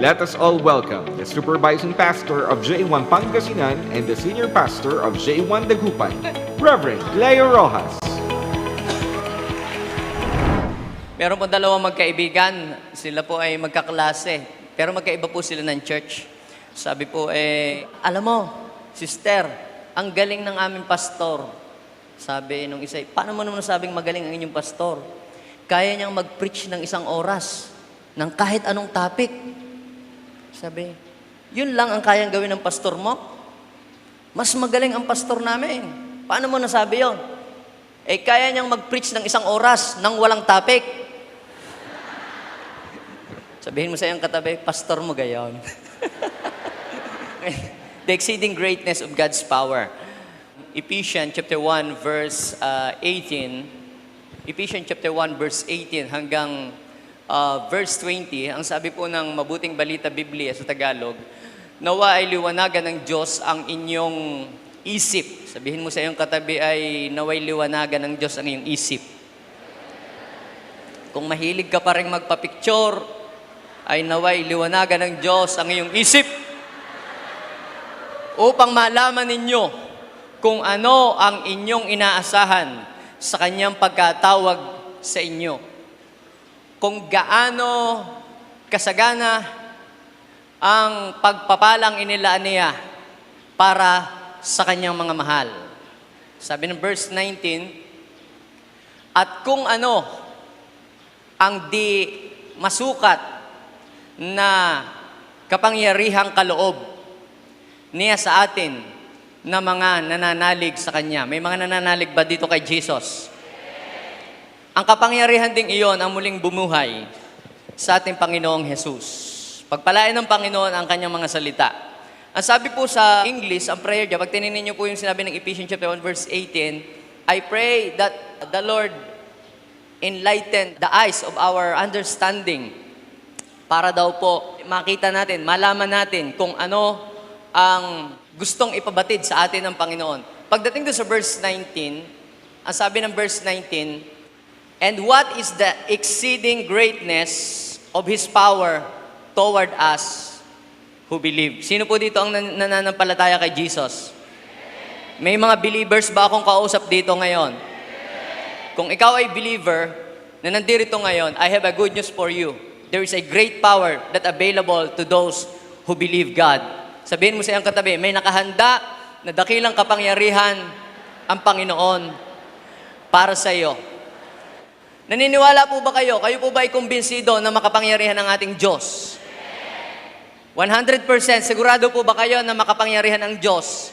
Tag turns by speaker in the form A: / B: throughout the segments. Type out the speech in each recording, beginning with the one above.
A: Let us all welcome the Supervising Pastor of J1 Pangasinan and the Senior Pastor of J1 Dagupan, Reverend Leo Rojas.
B: Meron po dalawang magkaibigan, sila po ay magkaklase, pero magkaiba po sila ng church. Sabi po alam mo, sister, ang galing ng aming pastor. Sabi nung isa, paano mo naman sabing magaling ang inyong pastor? Kaya niyang mag-preach ng 1 oras, ng kahit anong topic. Sabi, yun lang ang kayang gawin ng pastor mo? Mas magaling ang pastor namin. Paano mo nasabi yun? Kaya niyang mag-preach ng 1 oras, nang walang topic. Sabihin mo sa iyong katabi, pastor mo gayon. The exceeding greatness of God's power. Ephesians chapter 1 verse 18. Ephesians chapter 1 verse 18 hanggang verse 20. Ang sabi po ng Mabuting Balita Biblia sa Tagalog, nawa ay liwanagan ng Diyos ang inyong isip. Sabihin mo sa iyong katabi ay naway liwanagan ng Diyos ang iyong isip. Kung mahilig ka pa rin magpa-picture, ay naway liwanagan ng Diyos ang iyong isip upang malaman ninyo kung ano ang inyong inaasahan sa kanyang pagkatawag sa inyo. Kung gaano kasagana ang pagpapalang inilaan niya para sa kanyang mga mahal. Sabi ng verse 19, at kung ano ang di masukat na kapangyarihang kaloob niya sa atin na mga nananalig sa Kanya. May mga nananalig ba dito kay Jesus? Ang kapangyarihan ding iyon ang muling bumuhay sa ating Panginoong Jesus. Pagpalain ng Panginoon ang Kanyang mga salita. Ang sabi po sa English, ang prayer niya, pag tininin niyo po yung sinabi ng Ephesians chapter 1 verse 18, I pray that the Lord enlighten the eyes of our understanding para daw po makita natin, malaman natin kung ano ang gustong ipabatid sa atin ng Panginoon. Pagdating doon sa verse 19, ang sabi ng verse 19, and what is the exceeding greatness of His power toward us who believe? Sino po dito ang nananampalataya kay Jesus? May mga believers ba akong kausap dito ngayon? Kung ikaw ay believer na nandito ngayon, I have a good news for you. There is a great power that available to those who believe God. Sabihin mo sa iyong katabi, may nakahanda na dakilang kapangyarihan ang Panginoon para sa iyo. Naniniwala po ba kayo? Kayo po ba ay kumbinsido na makapangyarihan ng ating Diyos? 100% sigurado po ba kayo na makapangyarihan ang Diyos?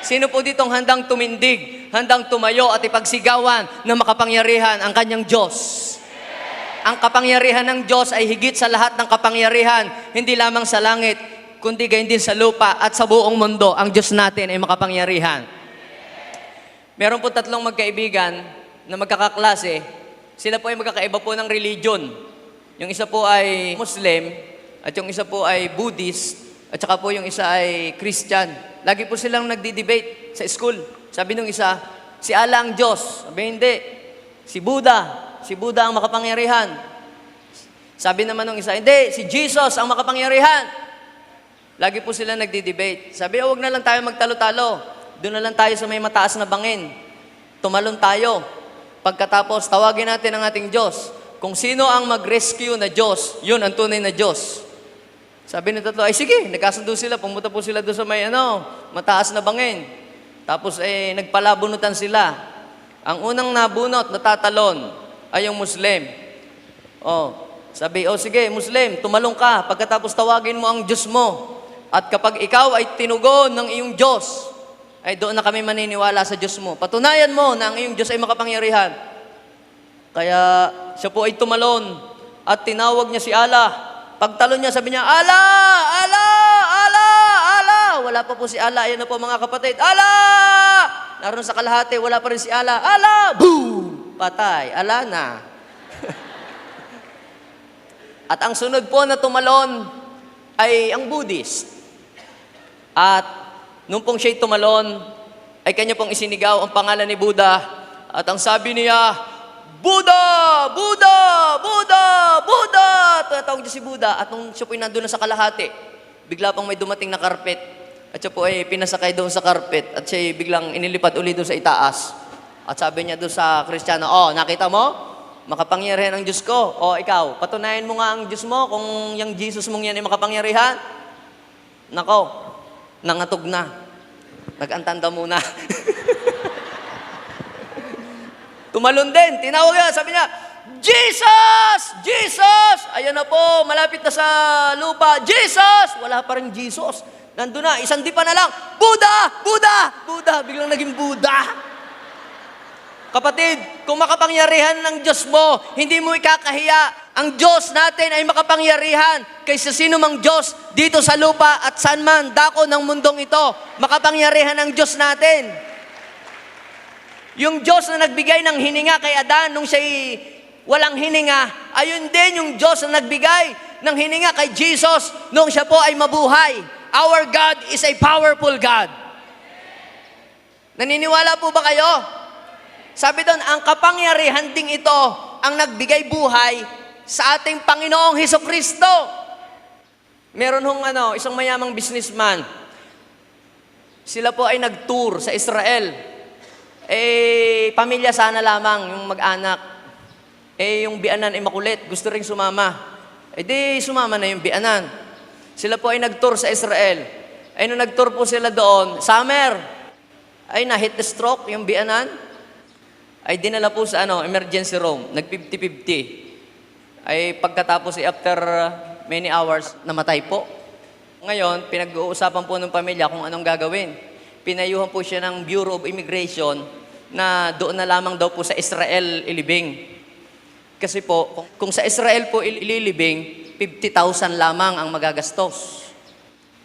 B: Sino po ditong handang tumindig, handang tumayo at ipagsigawan na makapangyarihan ang kanyang Diyos? Ang kapangyarihan ng Diyos ay higit sa lahat ng kapangyarihan, hindi lamang sa langit, kundi gayon din sa lupa at sa buong mundo. Ang Diyos natin ay makapangyarihan. Meron po 3 magkaibigan na magkakaklase. Sila po ay magkakaiba po ng religion. Yung isa po ay Muslim, at yung isa po ay Buddhist, at saka po yung isa ay Christian. Lagi po silang nagdi-debate sa school. Sabi nung isa, si Allah ang Diyos. Sabi hindi, si Buddha. Si Buddha ang makapangyarihan. Sabi naman nung isa, hindi, si Jesus ang makapangyarihan. Lagi po sila nagdi-debate. Sabi, huwag na lang tayo magtalo-talo. Doon na lang tayo sa may mataas na bangin. Tumalon tayo. Pagkatapos, tawagin natin ang ating Diyos. Kung sino ang mag-rescue na Diyos, yun ang tunay na Diyos. Sabi ng tatlo, ay sige, nagkasundo sila. Pumunta po sila doon sa may mataas na bangin. Tapos nagpalabunutan sila. Ang unang nabunot, natatalon, ay yung Muslim. Sabi, sige, Muslim, tumalong ka. Pagkatapos tawagin mo ang Diyos mo. At kapag ikaw ay tinugon ng iyong Diyos, ay doon na kami maniniwala sa Diyos mo. Patunayan mo na ang iyong Diyos ay makapangyarihan. Kaya siya po ay tumalon at tinawag niya si Allah. Pagtalon niya, sabi niya, Allah! Allah! Allah! Allah! Wala pa po si Allah. Ayan na po mga kapatid. Allah! Naroon sa kalahati, wala pa rin si Allah. Allah! Boom! Patay. Ala na. At ang sunod po na tumalon ay ang Buddhist. At nung pong siya'y tumalon, ay kanya pong isinigaw ang pangalan ni Buddha. At ang sabi niya, Buddha! Buddha! Buddha! Buddha! Tinatawag niya si Buddha. At nung siya po ay nandun na sa kalahati, bigla pang may dumating na karpet. At siya po ay pinasakay doon sa karpet. At siya ay biglang inilipad uli doon sa itaas. At sabi niya doon sa Kristiyano, nakita mo? Makapangyarihan ang Diyos ko. Ikaw, patunayan mo nga ang Diyos mo kung yung Jesus mong yan ay makapangyarihan. Nako, nangatog na. Nag-antanda muna. Tumalon din, tinawag niya, sabi niya, Jesus! Jesus! Ayan na po, malapit na sa lupa. Jesus! Wala pa rin Jesus. Nandun na, isang dipa na lang, Buddha! Buddha! Buddha! Biglang naging Buddha. Kapatid, kung makapangyarihan ng Diyos mo, hindi mo ikakahiya. Ang Diyos natin ay makapangyarihan kaysa sino mang Diyos dito sa lupa at saan man dako ng mundong ito. Makapangyarihan ang Diyos natin. Yung Diyos na nagbigay ng hininga kay Adan nung siya'y walang hininga, ayun din yung Diyos na nagbigay ng hininga kay Jesus nung siya po ay mabuhay. Our God is a powerful God. Naniniwala po ba kayo? Sabi doon, ang kapangyarihan ding ito ang nagbigay buhay sa ating Panginoong Hesukristo. Meron hong isang mayamang businessman. Sila po ay nag-tour sa Israel. Pamilya sana lamang, yung mag-anak. Yung bianan ay makulit, gusto rin sumama. Di sumama na yung bianan. Sila po ay nag-tour sa Israel. Nung nag-tour po sila doon, summer, na-hit the stroke yung bianan. Dinala po sa emergency room, nag-50-50. Pagkatapos after many hours, namatay po. Ngayon, pinag-uusapan po ng pamilya kung anong gagawin. Pinayuhan po siya ng Bureau of Immigration na doon na lamang daw po sa Israel ilibing. Kasi po, kung sa Israel po ililibing, 50,000 lamang ang magagastos.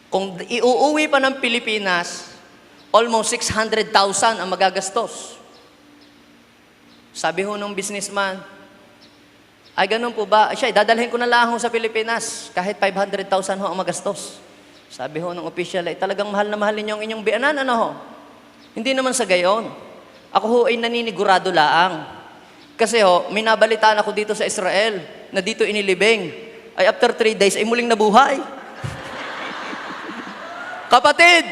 B: Kung iuuwi pa ng Pilipinas, almost 600,000 ang magagastos. Sabi ho nung businessman, ganun po ba? Siya, dadalhin ko na lang ho sa Pilipinas, kahit 500,000 ho ang magastos. Sabi ho ng official, talagang mahal na mahal ninyo ang inyong bianan, Hindi naman sa gayon. Ako ho ay naninigurado laang. Kasi may nabalitaan ako dito sa Israel, na dito inilibing. After 3 days, ay muling nabuhay. Kapatid,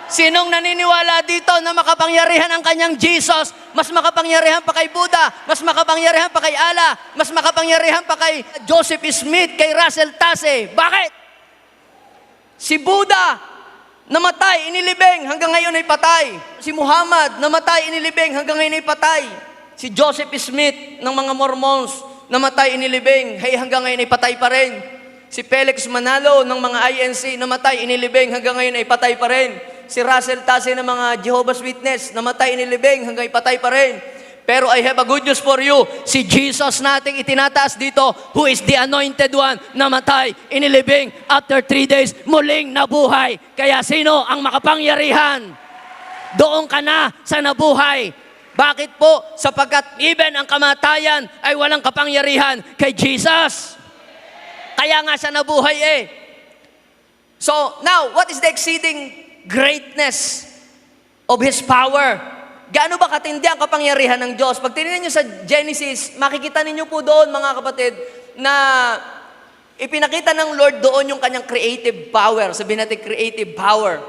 B: sinong naniniwala dito na makapangyarihan ang kanyang Jesus, mas makapangyarihan pa kay Buddha, mas makapangyarihan pa kay Allah, mas makapangyarihan pa kay Joseph Smith, kay Russell Taze. Bakit? Si Buddha, namatay, inilibing, hanggang ngayon ay patay. Si Muhammad, namatay, inilibing, hanggang ngayon ay patay. Si Joseph Smith ng mga Mormons, namatay, inilibing, hanggang ngayon ay patay pa rin. Si Felix Manalo ng mga INC, namatay, inilibing, hanggang ngayon ay patay pa rin. Si Russell Taze ng mga Jehovah's Witness, namatay, inilibing, hanggang ay patay pa rin. Pero I have a good news for you. Si Jesus nating itinataas dito, who is the anointed one, namatay, inilibing, after 3 days, muling nabuhay. Kaya sino ang makapangyarihan? Doon ka na sa nabuhay. Bakit po? Sapagkat even ang kamatayan ay walang kapangyarihan kay Jesus. Kaya nga sa nabuhay So, now, what is the exceeding greatness of His power? Gaano ba katindi ang kapangyarihan ng Diyos? Pag tinignan nyo sa Genesis, makikita ninyo po doon, mga kapatid, na ipinakita ng Lord doon yung kanyang creative power. Sabihin natin, creative power.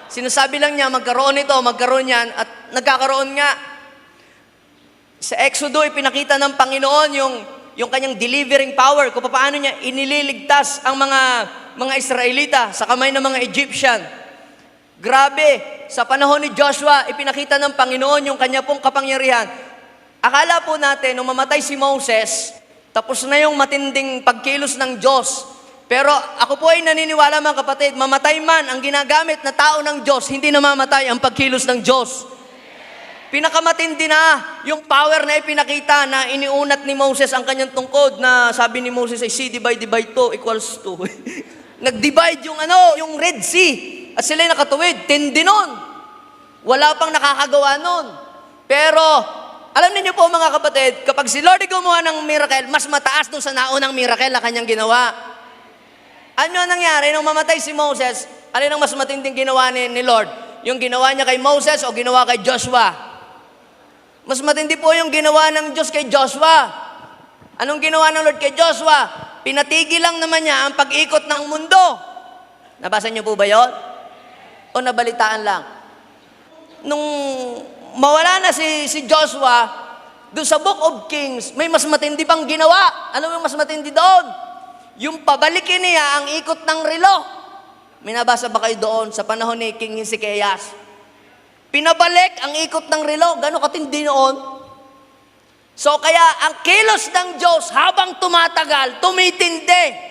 B: Sinasabi lang niya, magkaroon ito, magkaroon yan, at nagkakaroon nga. Sa Exodo, ipinakita ng Panginoon yung kanyang delivering power, kung paano niya inililigtas ang mga Israelita sa kamay ng mga Egyptian. Grabe, sa panahon ni Joshua, ipinakita ng Panginoon yung kanya pong kapangyarihan. Akala po natin, nung mamatay si Moses, tapos na yung matinding pagkilos ng Diyos. Pero ako po ay naniniwala, mga kapatid, mamatay man ang ginagamit na tao ng Diyos, hindi na mamatay ang pagkilos ng Diyos. Pinakamatindi na yung power na ipinakita na iniunat ni Moses ang kanyang tungkod na sabi ni Moses ay C divide 2 equals 2. Nag-divide yung Red Sea. At sila'y nakatuwid, tindi nun. Wala pang nakakagawa nun. Pero, alam niyo po mga kapatid, kapag si Lord ay gumawa ng miracle, mas mataas doon sa naunang miracle na kanyang ginawa. Ano nangyari nung mamatay si Moses? Alin ang mas matinding ginawa ni Lord? Yung ginawa niya kay Moses o ginawa kay Joshua? Mas matindi po yung ginawa ng Diyos kay Joshua. Anong ginawa ng Lord kay Joshua? Pinatigil lang naman niya ang pag-ikot ng mundo. Nabasa niyo po ba yun? O nabalitaan lang? Nung mawala na si Joshua, doon sa Book of Kings, may mas matindi pang ginawa. Ano yung mas matindi doon? Yung pabalikin niya ang ikot ng relo. May nabasa ba kayo doon sa panahon ni King Hezekias? Pinabalik ang ikot ng relo. Gano'ng katindi noon? So kaya ang kilos ng Diyos habang tumatagal, tumitindi.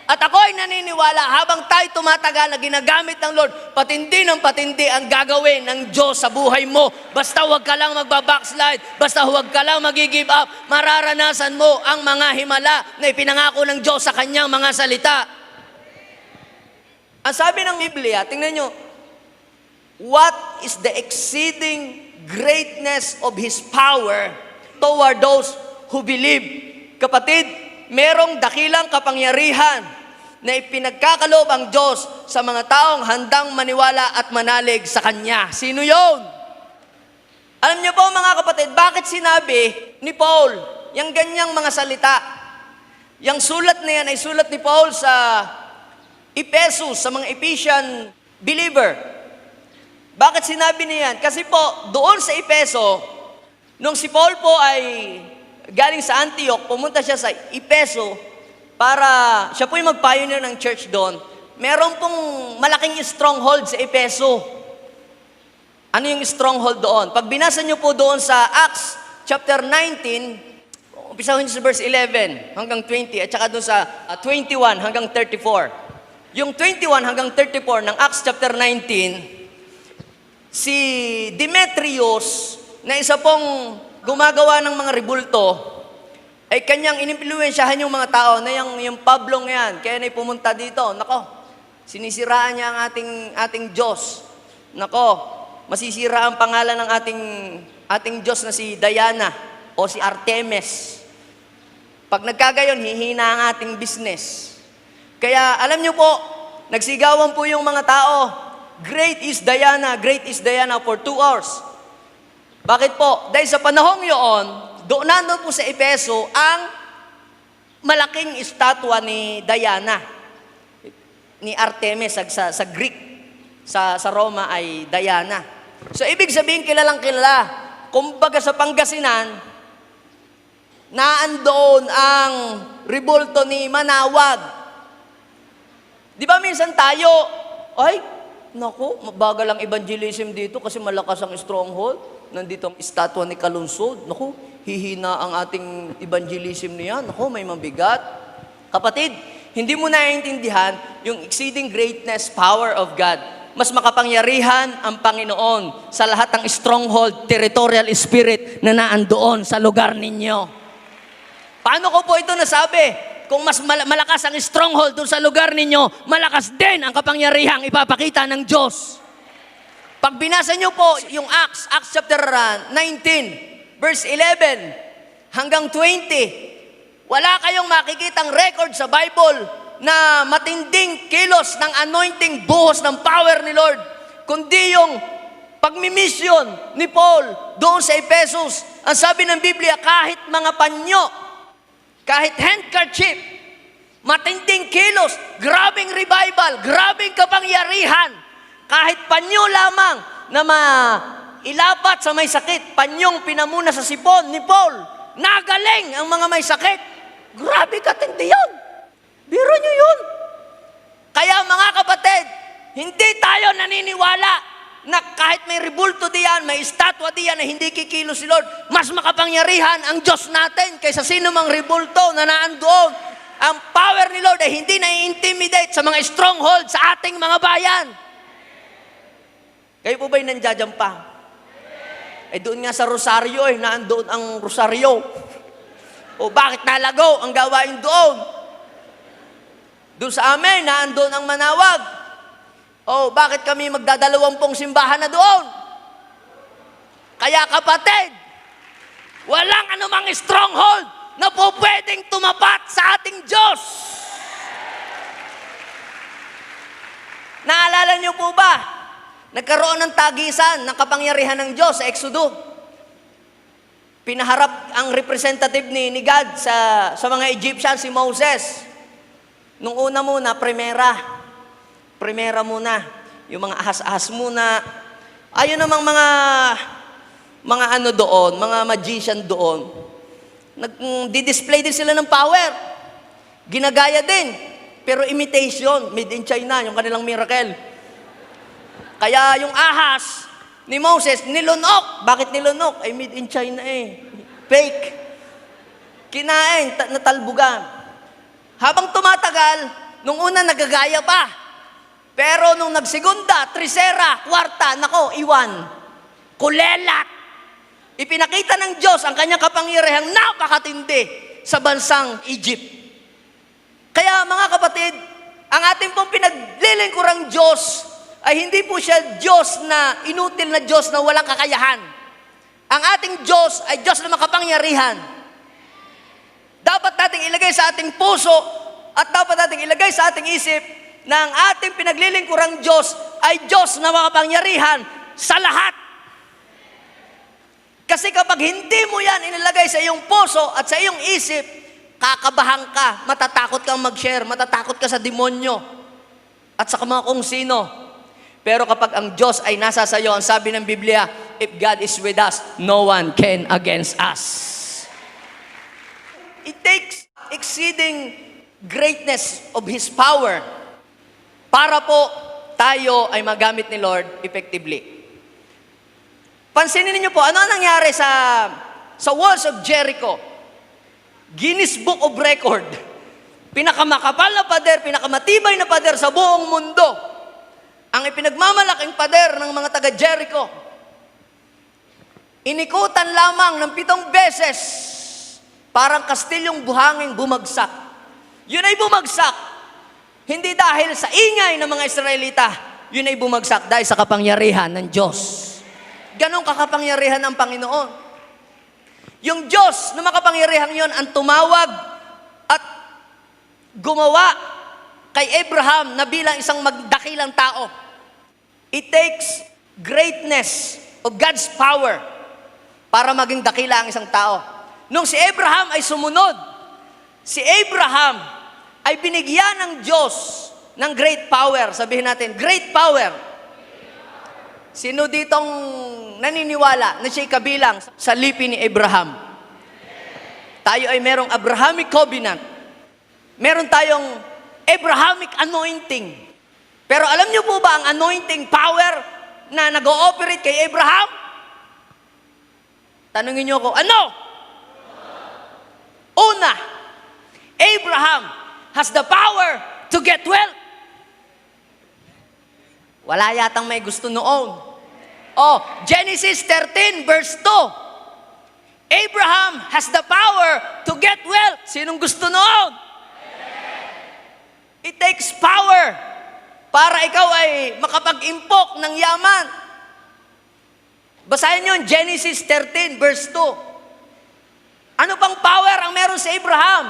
B: At ako'y naniniwala habang tayo tumatagal na ginagamit ng Lord, patindi ng patindi ang gagawin ng Diyos sa buhay mo. Basta huwag ka lang magbabackslide, basta huwag ka lang mag-give up, mararanasan mo ang mga himala na ipinangako ng Diyos sa kanyang mga salita. Ang sabi ng Biblia, tingnan nyo, what is the exceeding greatness of His power toward those who believe? Kapatid, merong dakilang kapangyarihan na ipinagkakaloob ang Diyos sa mga taong handang maniwala at manalig sa Kanya. Sino yun? Alam niyo po mga kapatid, bakit sinabi ni Paul yung ganyang mga salita? Yung sulat na yan ay sulat ni Paul sa Ephesus, sa mga Ephesian believer. Bakit sinabi niya yan? Kasi po, doon sa Efeso, nung si Paul po ay galing sa Antioch, pumunta siya sa Efeso para siya po yung mag-pioneer ng church doon. Meron pong malaking stronghold sa Efeso. Ano yung stronghold doon? Pag binasa niyo po doon sa Acts chapter 19, umpisahin niyo sa verse 11 hanggang 20 at saka doon sa 21 hanggang 34. Yung 21 hanggang 34 ng Acts chapter 19, si Demetrius na isa pong gumagawa ng mga rebulto, ay kanyang inimpluwensyahan yung mga tao na yung Pablong yan. Kaya na pumunta dito. Nako, sinisiraan niya ang ating Diyos. Nako, masisira ang pangalan ng ating Diyos na si Diana o si Artemis. Pag nagkagayon, hihina ang ating business. Kaya alam niyo po, nagsigawan po yung mga tao, great is Diana for 2 hours. Bakit po? Dahil sa panahong yun, nandun po sa Efeso ang malaking estatwa ni Diana, ni Artemis sa Greek, sa Roma ay Diana. So ibig sabihin kilalang kilala. Kumbaga sa Pangasinan, naandoon ang rebulto ni Manawag. Di ba minsan tayo, ay, naku, bagal ang evangelism dito kasi malakas ang stronghold. Nandito ang estatwa ni Kalunsod. Naku, hihina ang ating evangelism niya. Naku, may mabigat. Kapatid, hindi mo naiintindihan yung exceeding greatness, power of God. Mas makapangyarihan ang Panginoon sa lahat ng stronghold, territorial spirit na naandoon sa lugar ninyo. Paano ko po ito nasabi? Kung mas malakas ang stronghold doon sa lugar ninyo, malakas din ang kapangyarihang ipapakita ng Diyos. Pag binasa nyo po yung Acts chapter 19, verse 11 hanggang 20, wala kayong makikitang record sa Bible na matinding kilos ng anointing, buhos ng power ni Lord, kundi yung pagmimisyon ni Paul doon sa Ephesus. Ang sabi ng Biblia, kahit mga panyo, kahit handkerchief, matinding kilos, grabing revival, grabing kapangyarihan, kahit panyo lamang na mailapat sa may sakit, panyong pinamuna sa sipon ni Paul, nagaling ang mga may sakit. Grabe katindi yun. Biro nyo yun. Kaya mga kapatid, hindi tayo naniniwala na kahit may rebulto diyan, may estatwa diyan na hindi kikilo si Lord, mas makapangyarihan ang Diyos natin kaysa sino mang rebulto na naandoon. Ang power ni Lord ay hindi na-intimidate sa mga stronghold sa ating mga bayan. Kayo po ba'y nandiyan pa? Eh doon nga sa Rosario naandoon ang Rosario. O bakit nalago ang gawain doon? Doon sa amin, naandoon ang Manawag. O bakit kami magdadalawampung simbahan na doon? Kaya kapatid, walang anumang stronghold na po pwedeng tumapat sa ating Diyos. Naalala niyo po ba? Nagkaroon ng tagisan ng kapangyarihan ng Diyos sa Exodo.
C: Pinaharap ang representative ni God sa mga Egyptian, si Moses. Nung una muna, primera muna. Yung mga ahas-ahas muna. Ayun namang mga ano doon, mga magician doon. Nag-display din sila ng power. Ginagaya din. Pero imitation, made in China, yung kanilang miracle. Kaya yung ahas ni Moses, nilunok. Bakit nilunok? Ay, made in China eh. Fake. Kinain, natalbugan. Habang tumatagal, nung una nagagaya pa. Pero nung nagsegunda, trisera, kwarta, nako, iwan. Kulelat. Ipinakita ng Diyos ang kanyang kapangyarihang napakatindi sa bansang Egypt. Kaya mga kapatid, ang ating pong pinaglilingkurang Diyos ay hindi po siya Diyos na inutil na Diyos na walang kakayahan. Ang ating Diyos ay Diyos na makapangyarihan. Dapat nating ilagay sa ating puso at dapat nating ilagay sa ating isip na ang ating pinaglilingkurang Diyos ay Diyos na makapangyarihan sa lahat. Kasi kapag hindi mo yan inilagay sa iyong puso at sa iyong isip, kakabahan ka, matatakot kang mag-share, matatakot ka sa demonyo at sa mga kung sino. Pero kapag ang Diyos ay nasa sa iyo, ang sabi ng Biblia, if God is with us, no one can against us. It takes exceeding greatness of His power para po tayo ay magamit ni Lord effectively. Pansinin niyo po, ano nangyari sa walls of Jericho? Guinness Book of Record. Pinakamakapal na pader, pinakamatibay na pader sa buong mundo. Ang ipinagmamalaking pader ng mga taga Jericho. Inikutan lamang ng 7 beses, parang kastilyong buhangin bumagsak. Yun ay bumagsak. Hindi dahil sa ingay ng mga Israelita, yun ay bumagsak dahil sa kapangyarihan ng Diyos. Ganong kakapangyarihan ng Panginoon. Yung Diyos na makapangyarihan yon ang tumawag at gumawa kay Abraham na bilang isang magdakilang tao. It takes greatness of God's power para maging dakila ang isang tao. Nung si Abraham ay sumunod, si Abraham ay binigyan ng Diyos ng great power. Sabihin natin, great power. Sino ditong naniniwala na siya'y kabilang sa lipi ni Abraham? Tayo ay merong Abrahamic covenant. Meron tayong Abrahamic anointing. Pero alam niyo po ba ang anointing power na nag-ooperate kay Abraham? Tanungin niyo ako, ano? Una, Abraham has the power to get wealth. Wala yatang may gusto noon. Oh, Genesis 13 verse 2. Abraham has the power to get wealth. Sinong gusto noon? It takes power para ikaw ay makapag-impok ng yaman. Basahin nyo Genesis 13 verse 2. Ano pang power ang meron sa Abraham?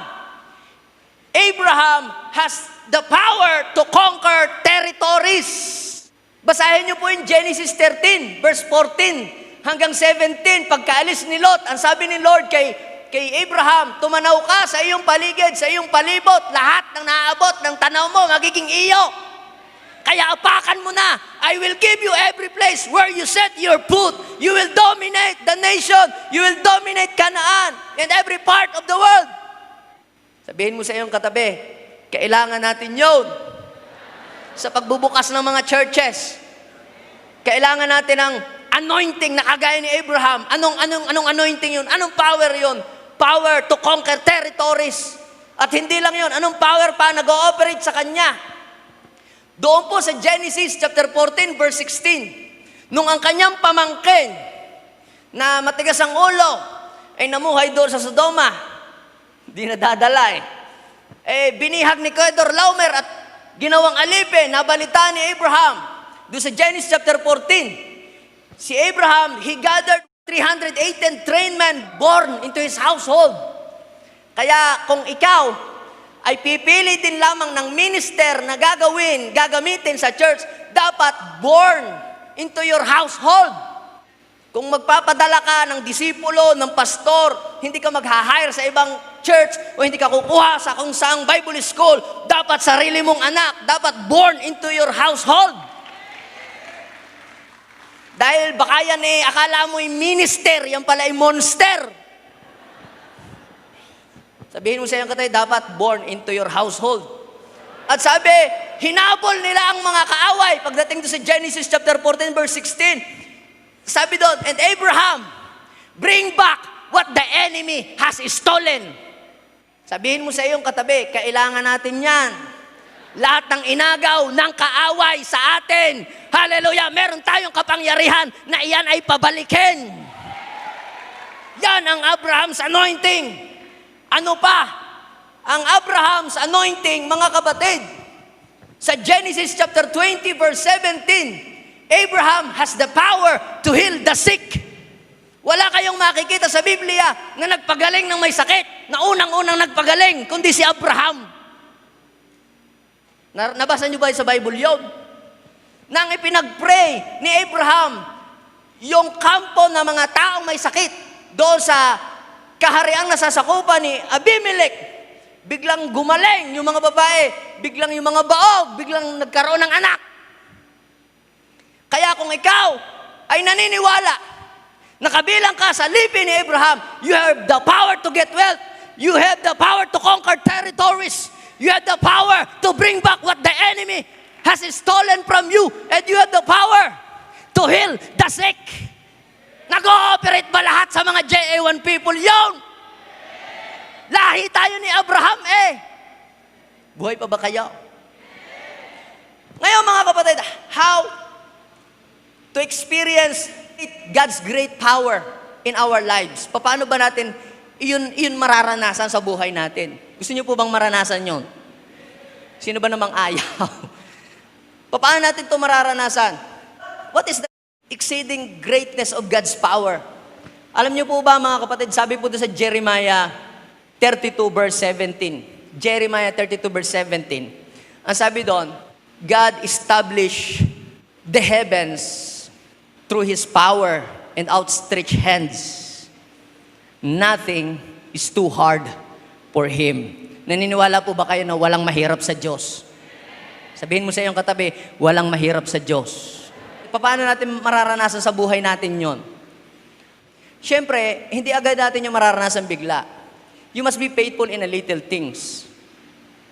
C: Abraham has the power to conquer territories. Basahin nyo po yung Genesis 13 verse 14 hanggang 17. Pagkaalis ni Lot, ang sabi ni Lord kay Abraham, tumanaw ka sa iyong paligid, sa iyong palibot, lahat ng naaabot ng tanaw mo magiging iyo. Kaya apakan mo na. I will give you every place where you set your foot. You will dominate the nation. You will dominate Canaan and every part of the world. Sabihin mo sa iyong katabi, kailangan natin yun. Sa pagbubukas ng mga churches, kailangan natin ang anointing na kagaya ni Abraham. Anong anointing yun? Anong power yun? Power to conquer territories. At hindi lang yun. Anong power pa nag-ooperate sa kanya? Doon po sa Genesis chapter 14 verse 16, nung ang kanyang pamangkin na matigas ang ulo ay namuhay doon sa Sodoma, di nadadala binihag ni Kedorlaomer at ginawang alipin, nabalita ni Abraham. Doon sa Genesis chapter 14, si Abraham, he gathered 318 trained men born into his household. Kaya kung ikaw ay pipili din lamang ng minister na gagamitin sa church, dapat born into your household. Kung magpapadala ka ng disipulo, ng pastor, hindi ka mag-hire sa ibang church o hindi ka kukuha sa kung saang Bible school, dapat sarili mong anak, dapat born into your household. Dahil baka yan akala mo minister, yan pala monster. Sabihin mo sa iyong katay, dapat born into your household. At sabi, hinabol nila ang mga kaaway. Pagdating doon sa Genesis chapter 14 verse 16, sabi doon, and Abraham, bring back what the enemy has stolen. Sabihin mo sa iyong katabi, kailangan natin yan. Lahat ng inagaw ng kaaway sa atin, hallelujah, meron tayong kapangyarihan na iyan ay pabalikin. Yan ang Abraham's anointing. Ano pa? Ang Abraham's anointing, mga kapatid, sa Genesis chapter 20 verse 17, Abraham has the power to heal the sick. Wala kayong makikita sa Biblia na nagpagaling ng may sakit, na unang-unang nagpagaling, kundi si Abraham. Nabasa niyo ba sa Bible yun? Nang ipinag-pray ni Abraham, yung kampo ng mga taong may sakit, doon sa kahariang nasasakupan ni Abimelech, biglang gumaling yung mga babae, biglang yung mga baog, biglang nagkaroon ng anak. Kaya kung ikaw ay naniniwala, nakabilang ka sa lipi ni Abraham, you have the power to get wealth, you have the power to conquer territories, you have the power to bring back what the enemy has stolen from you, and you have the power to heal the sick. Nag-ooperate ba lahat sa mga JA1 people? Yun! Lahi tayo ni Abraham Buhay pa ba kayo? Ngayon mga kapatid, how to experience God's great power in our lives? Paano ba natin yun mararanasan sa buhay natin? Gusto niyo po bang maranasan yon? Sino ba namang ayaw? Paano natin ito mararanasan? What is the exceeding greatness of God's power? Alam niyo po ba mga kapatid, sabi po doon sa Jeremiah 32 verse 17. Jeremiah 32 verse 17. Ang sabi doon, God established the heavens through His power and outstretched hands. Nothing is too hard for Him. Naniniwala po ba kayo na walang mahirap sa Diyos? Sabihin mo sa iyong katabi, walang mahirap sa Diyos. Paano natin mararanasan sa buhay natin yon? Siyempre, hindi agad natin yung mararanasan bigla. You must be faithful in a little things.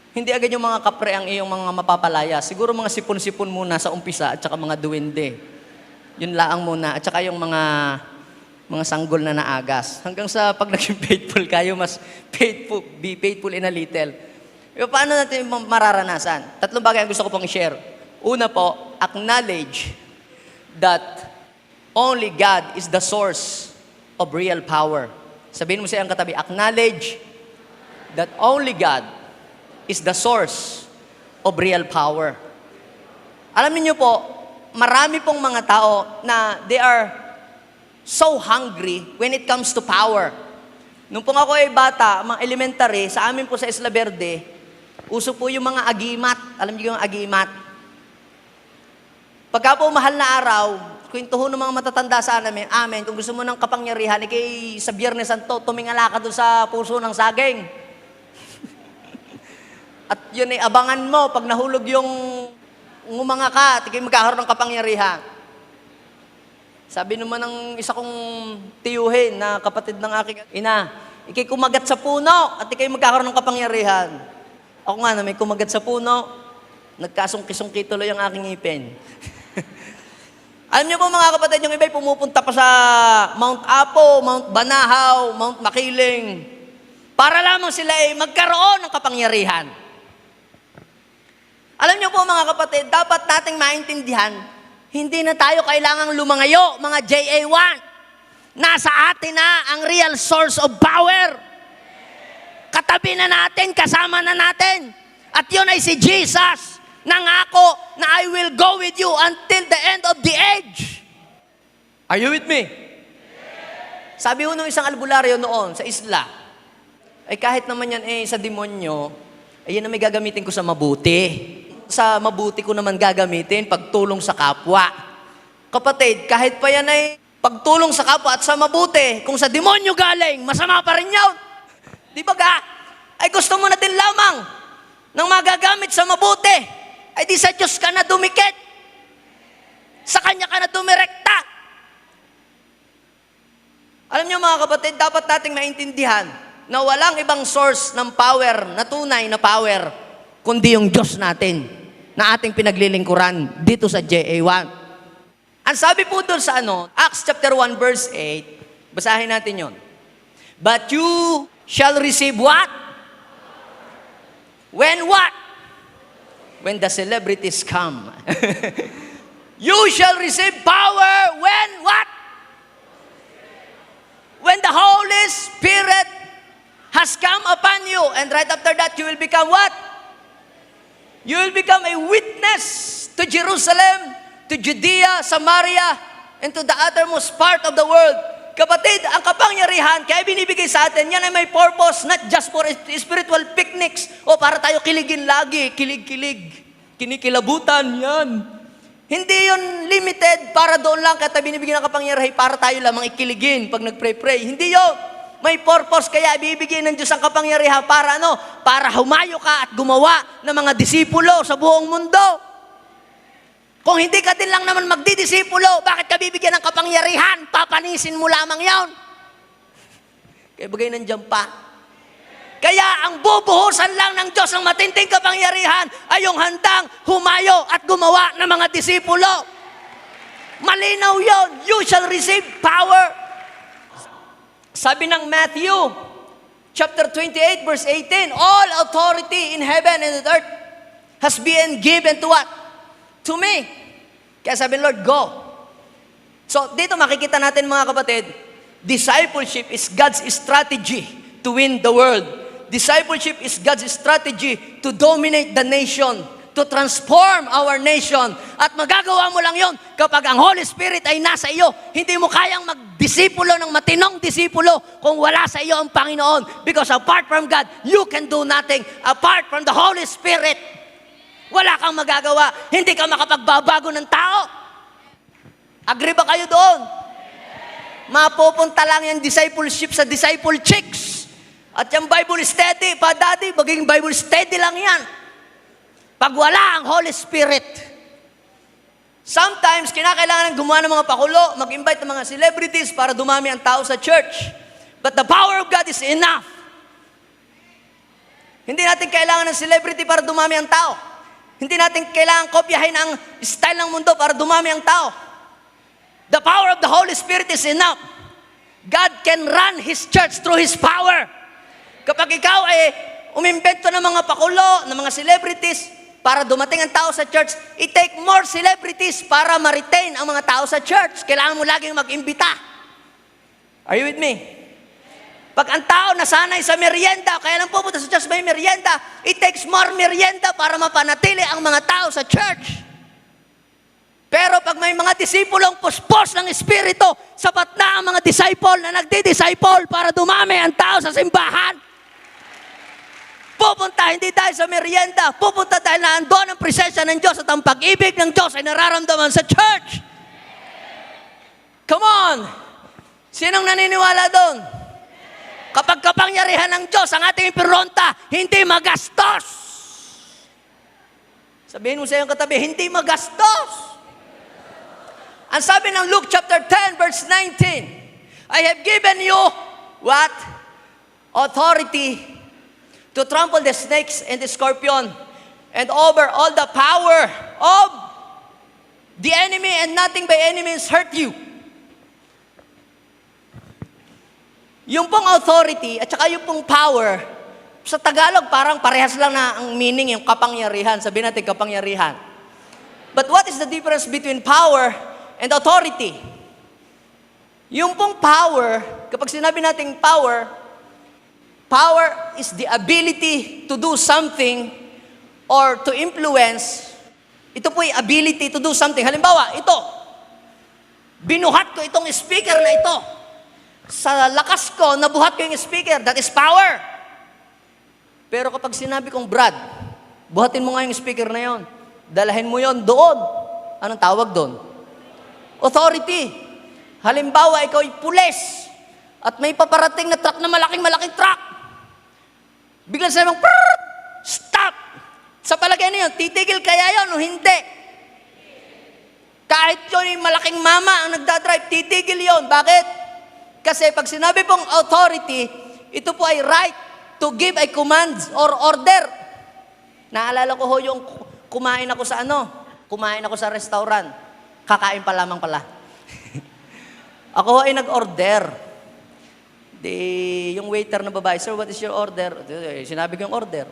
C: Hindi agad yung mga kapre ang iyong mga mapapalaya. Siguro mga sipon-sipon muna sa umpisa at saka mga duwende. Yun laang muna. At saka yung mga sanggol na naagas. Hanggang sa pag naging faithful kayo, mas faithful, be faithful in a little. E, paano natin mararanasan? Tatlong bagay ang gusto ko pong i-share. Una po, acknowledge that only God is the source of real power. Sabihin mo sa iyong katabi, acknowledge that only God is the source of real power. Alam niyo po, marami pong mga tao na they are so hungry when it comes to power. Nung po ako ay bata, mga elementary, sa amin po sa Isla Verde, uso po yung mga agimat. Alam niyo yung agimat? Pagka po mahal na araw, kwentuho ng mga matatanda sa amin, kung gusto mo ng kapangyarihan, ikay sa Biyernes Santo, tumingala ka doon sa puso ng saging. At yun ay abangan mo, pag nahulog yung ngumanga ka, at ikay magkakaroon ng kapangyarihan. Sabi naman ng isa kong tiyuhin na kapatid ng aking ina, ikay kumagat sa puno, at ikay magkakaroon ng kapangyarihan. Ako nga na may kumagat sa puno, nagkasungki-sungki tuloy ang aking ngipin. Alam niyo po mga kapatid, yung iba'y pumupunta pa sa Mount Apo, Mount Banahaw, Mount Makiling, para lamang sila ay magkaroon ng kapangyarihan. Alam niyo po mga kapatid, dapat nating maintindihan, hindi na tayo kailangang lumangayo, mga JA1. Nasa atin na ang real source of power. Katabi na natin, kasama na natin. At yun ay si Jesus. Nangako na I will go with you until the end of the age. Are you with me? Sabi ho nung isang albularyo noon sa isla, ay kahit naman yan sa demonyo, ay yan na may gagamitin ko sa mabuti. Sa mabuti ko naman gagamitin, pagtulong sa kapwa. Kapatid, kahit pa yan ay Pagtulong sa kapwa at sa mabuti, kung sa demonyo galing, masama pa rin yun. Di ba ga? Ay gusto mo na din lamang ng magagamit sa mabuti, ay di sa Diyos ka na dumikit. Sa Kanya ka na dumirekta. Alam niyo mga kapatid, dapat nating maintindihan na walang ibang source ng power, na tunay na power, kundi yung Diyos natin, na ating pinaglilingkuran dito sa JA1. Ang sabi po doon sa Acts chapter 1 verse 8, basahin natin yon. But you shall receive what? When what? When the celebrities come. You shall receive power when what? When the Holy Spirit has come upon you. And right after that, you will become what? You will become a witness to Jerusalem, to Judea, Samaria, and to the uttermost part of the world. Kapatid, ang kapangyarihan, kaya binibigay sa atin, yan ay may purpose, not just for spiritual picnics, o para tayo kiligin lagi, kilig-kilig, kinikilabutan, yan. Hindi yun limited para doon lang, kaya binibigyan ng kapangyarihan, para tayo lamang ikiligin pag nag-pray-pray. Hindi yun. May purpose, kaya bibigyan ng Diyos ang kapangyarihan para Para humayo ka at gumawa ng mga disipulo sa buong mundo. Kung hindi ka din lang naman magdidisipulo, bakit ka bibigyan ng kapangyarihan? Papanisin mo lamang yon. Kaya bagay nandiyan pa. Kaya ang bubuhusan lang ng Diyos ng matinding kapangyarihan ay yung handang humayo at gumawa ng mga disipulo. Malinaw yon. You shall receive power. Sabi ng Matthew, chapter 28, verse 18, all authority in heaven and on earth has been given to what? To me. Kaya sabi ng Lord, go. So, dito makikita natin mga kapatid, discipleship is God's strategy to win the world. Discipleship is God's strategy to dominate the nation, to transform our nation. At magagawa mo lang yon kapag ang Holy Spirit ay nasa iyo. Hindi mo kayang magdisipulo ng matinong disipulo kung wala sa iyo ang Panginoon. Because apart from God, you can do nothing. Apart from the Holy Spirit, wala kang magagawa. Hindi ka makapagbabago ng tao. Agree ba kayo doon? Mapupunta lang yung discipleship sa disciple chicks. At yung Bible study, daddy, magiging Bible study lang yan. Pag wala ang Holy Spirit. Sometimes, kinakailangan gumawa ng mga pakulo, mag-invite ng mga celebrities para dumami ang tao sa church. But the power of God is enough. Hindi natin kailangan ng celebrity para dumami ang tao. Hindi natin kailangan kopyahin ang style ng mundo para dumami ang tao. The power of the Holy Spirit is enough. God can run His church through His power. Kapag ikaw ay umimbento ng mga pakulo, ng mga celebrities, para dumating ang tao sa church, it take more celebrities para ma-retain ang mga tao sa church. Kailangan mo laging mag-imbita. Are you with me? Pag ang tao nasanay sa merienda, kaya lang pupunta sa church may merienda, it takes more merienda para mapanatili ang mga tao sa church. Pero pag may mga disipulong puspos ng Espiritu, sapat na ang mga disciple na nagdi-disciple para dumami ang tao sa simbahan. Pupunta hindi dahil sa merienda, pupunta dahil na andon ang presensya ng Diyos at ang pag-ibig ng Diyos ay nararamdaman sa church. Come on! Sinong naniniwala doon? Kapag kapangyarihan ng Diyos, ang ating impronta, hindi magastos. Sabihin mo sa iyong katabi, hindi magastos. Ang sabi ng Luke chapter 10, verse 19, I have given you, what? Authority to trample the snakes and the scorpion and over all the power of the enemy, and nothing by any means hurt you. Yung pong authority at saka yung pong power, sa Tagalog parang parehas lang na ang meaning, yung kapangyarihan. Sabihin natin kapangyarihan. But what is the difference between power and authority? Yung pong power, kapag sinabi natin power is the ability to do something or to influence. Ito po yung ability to do something. Halimbawa, ito. Binuhat ko itong speaker na ito. Sa lakas ko, nabuhat ko yung speaker. That is power. Pero kapag sinabi kong, Brad, buhatin mo nga yung speaker na yon. Dalahin mo yon doon. Anong tawag doon? Authority. Halimbawa, ikaw ay pulis at may paparating na truck na malaking truck. Biglang sabi mong, stop! Sa palagay niyo, titigil kaya yon o hindi? Kahit yun yung malaking mama ang nagdadrive, titigil yon. Bakit? Kasi pag sinabi pong authority, ito po ay right to give a command or order. Naalala ko ho yung kumain ako sa restaurant. Kakain pa lamang pala. Ako ay nag-order. Yung waiter na babae, "Sir, what is your order?" Sinabi ko yung order.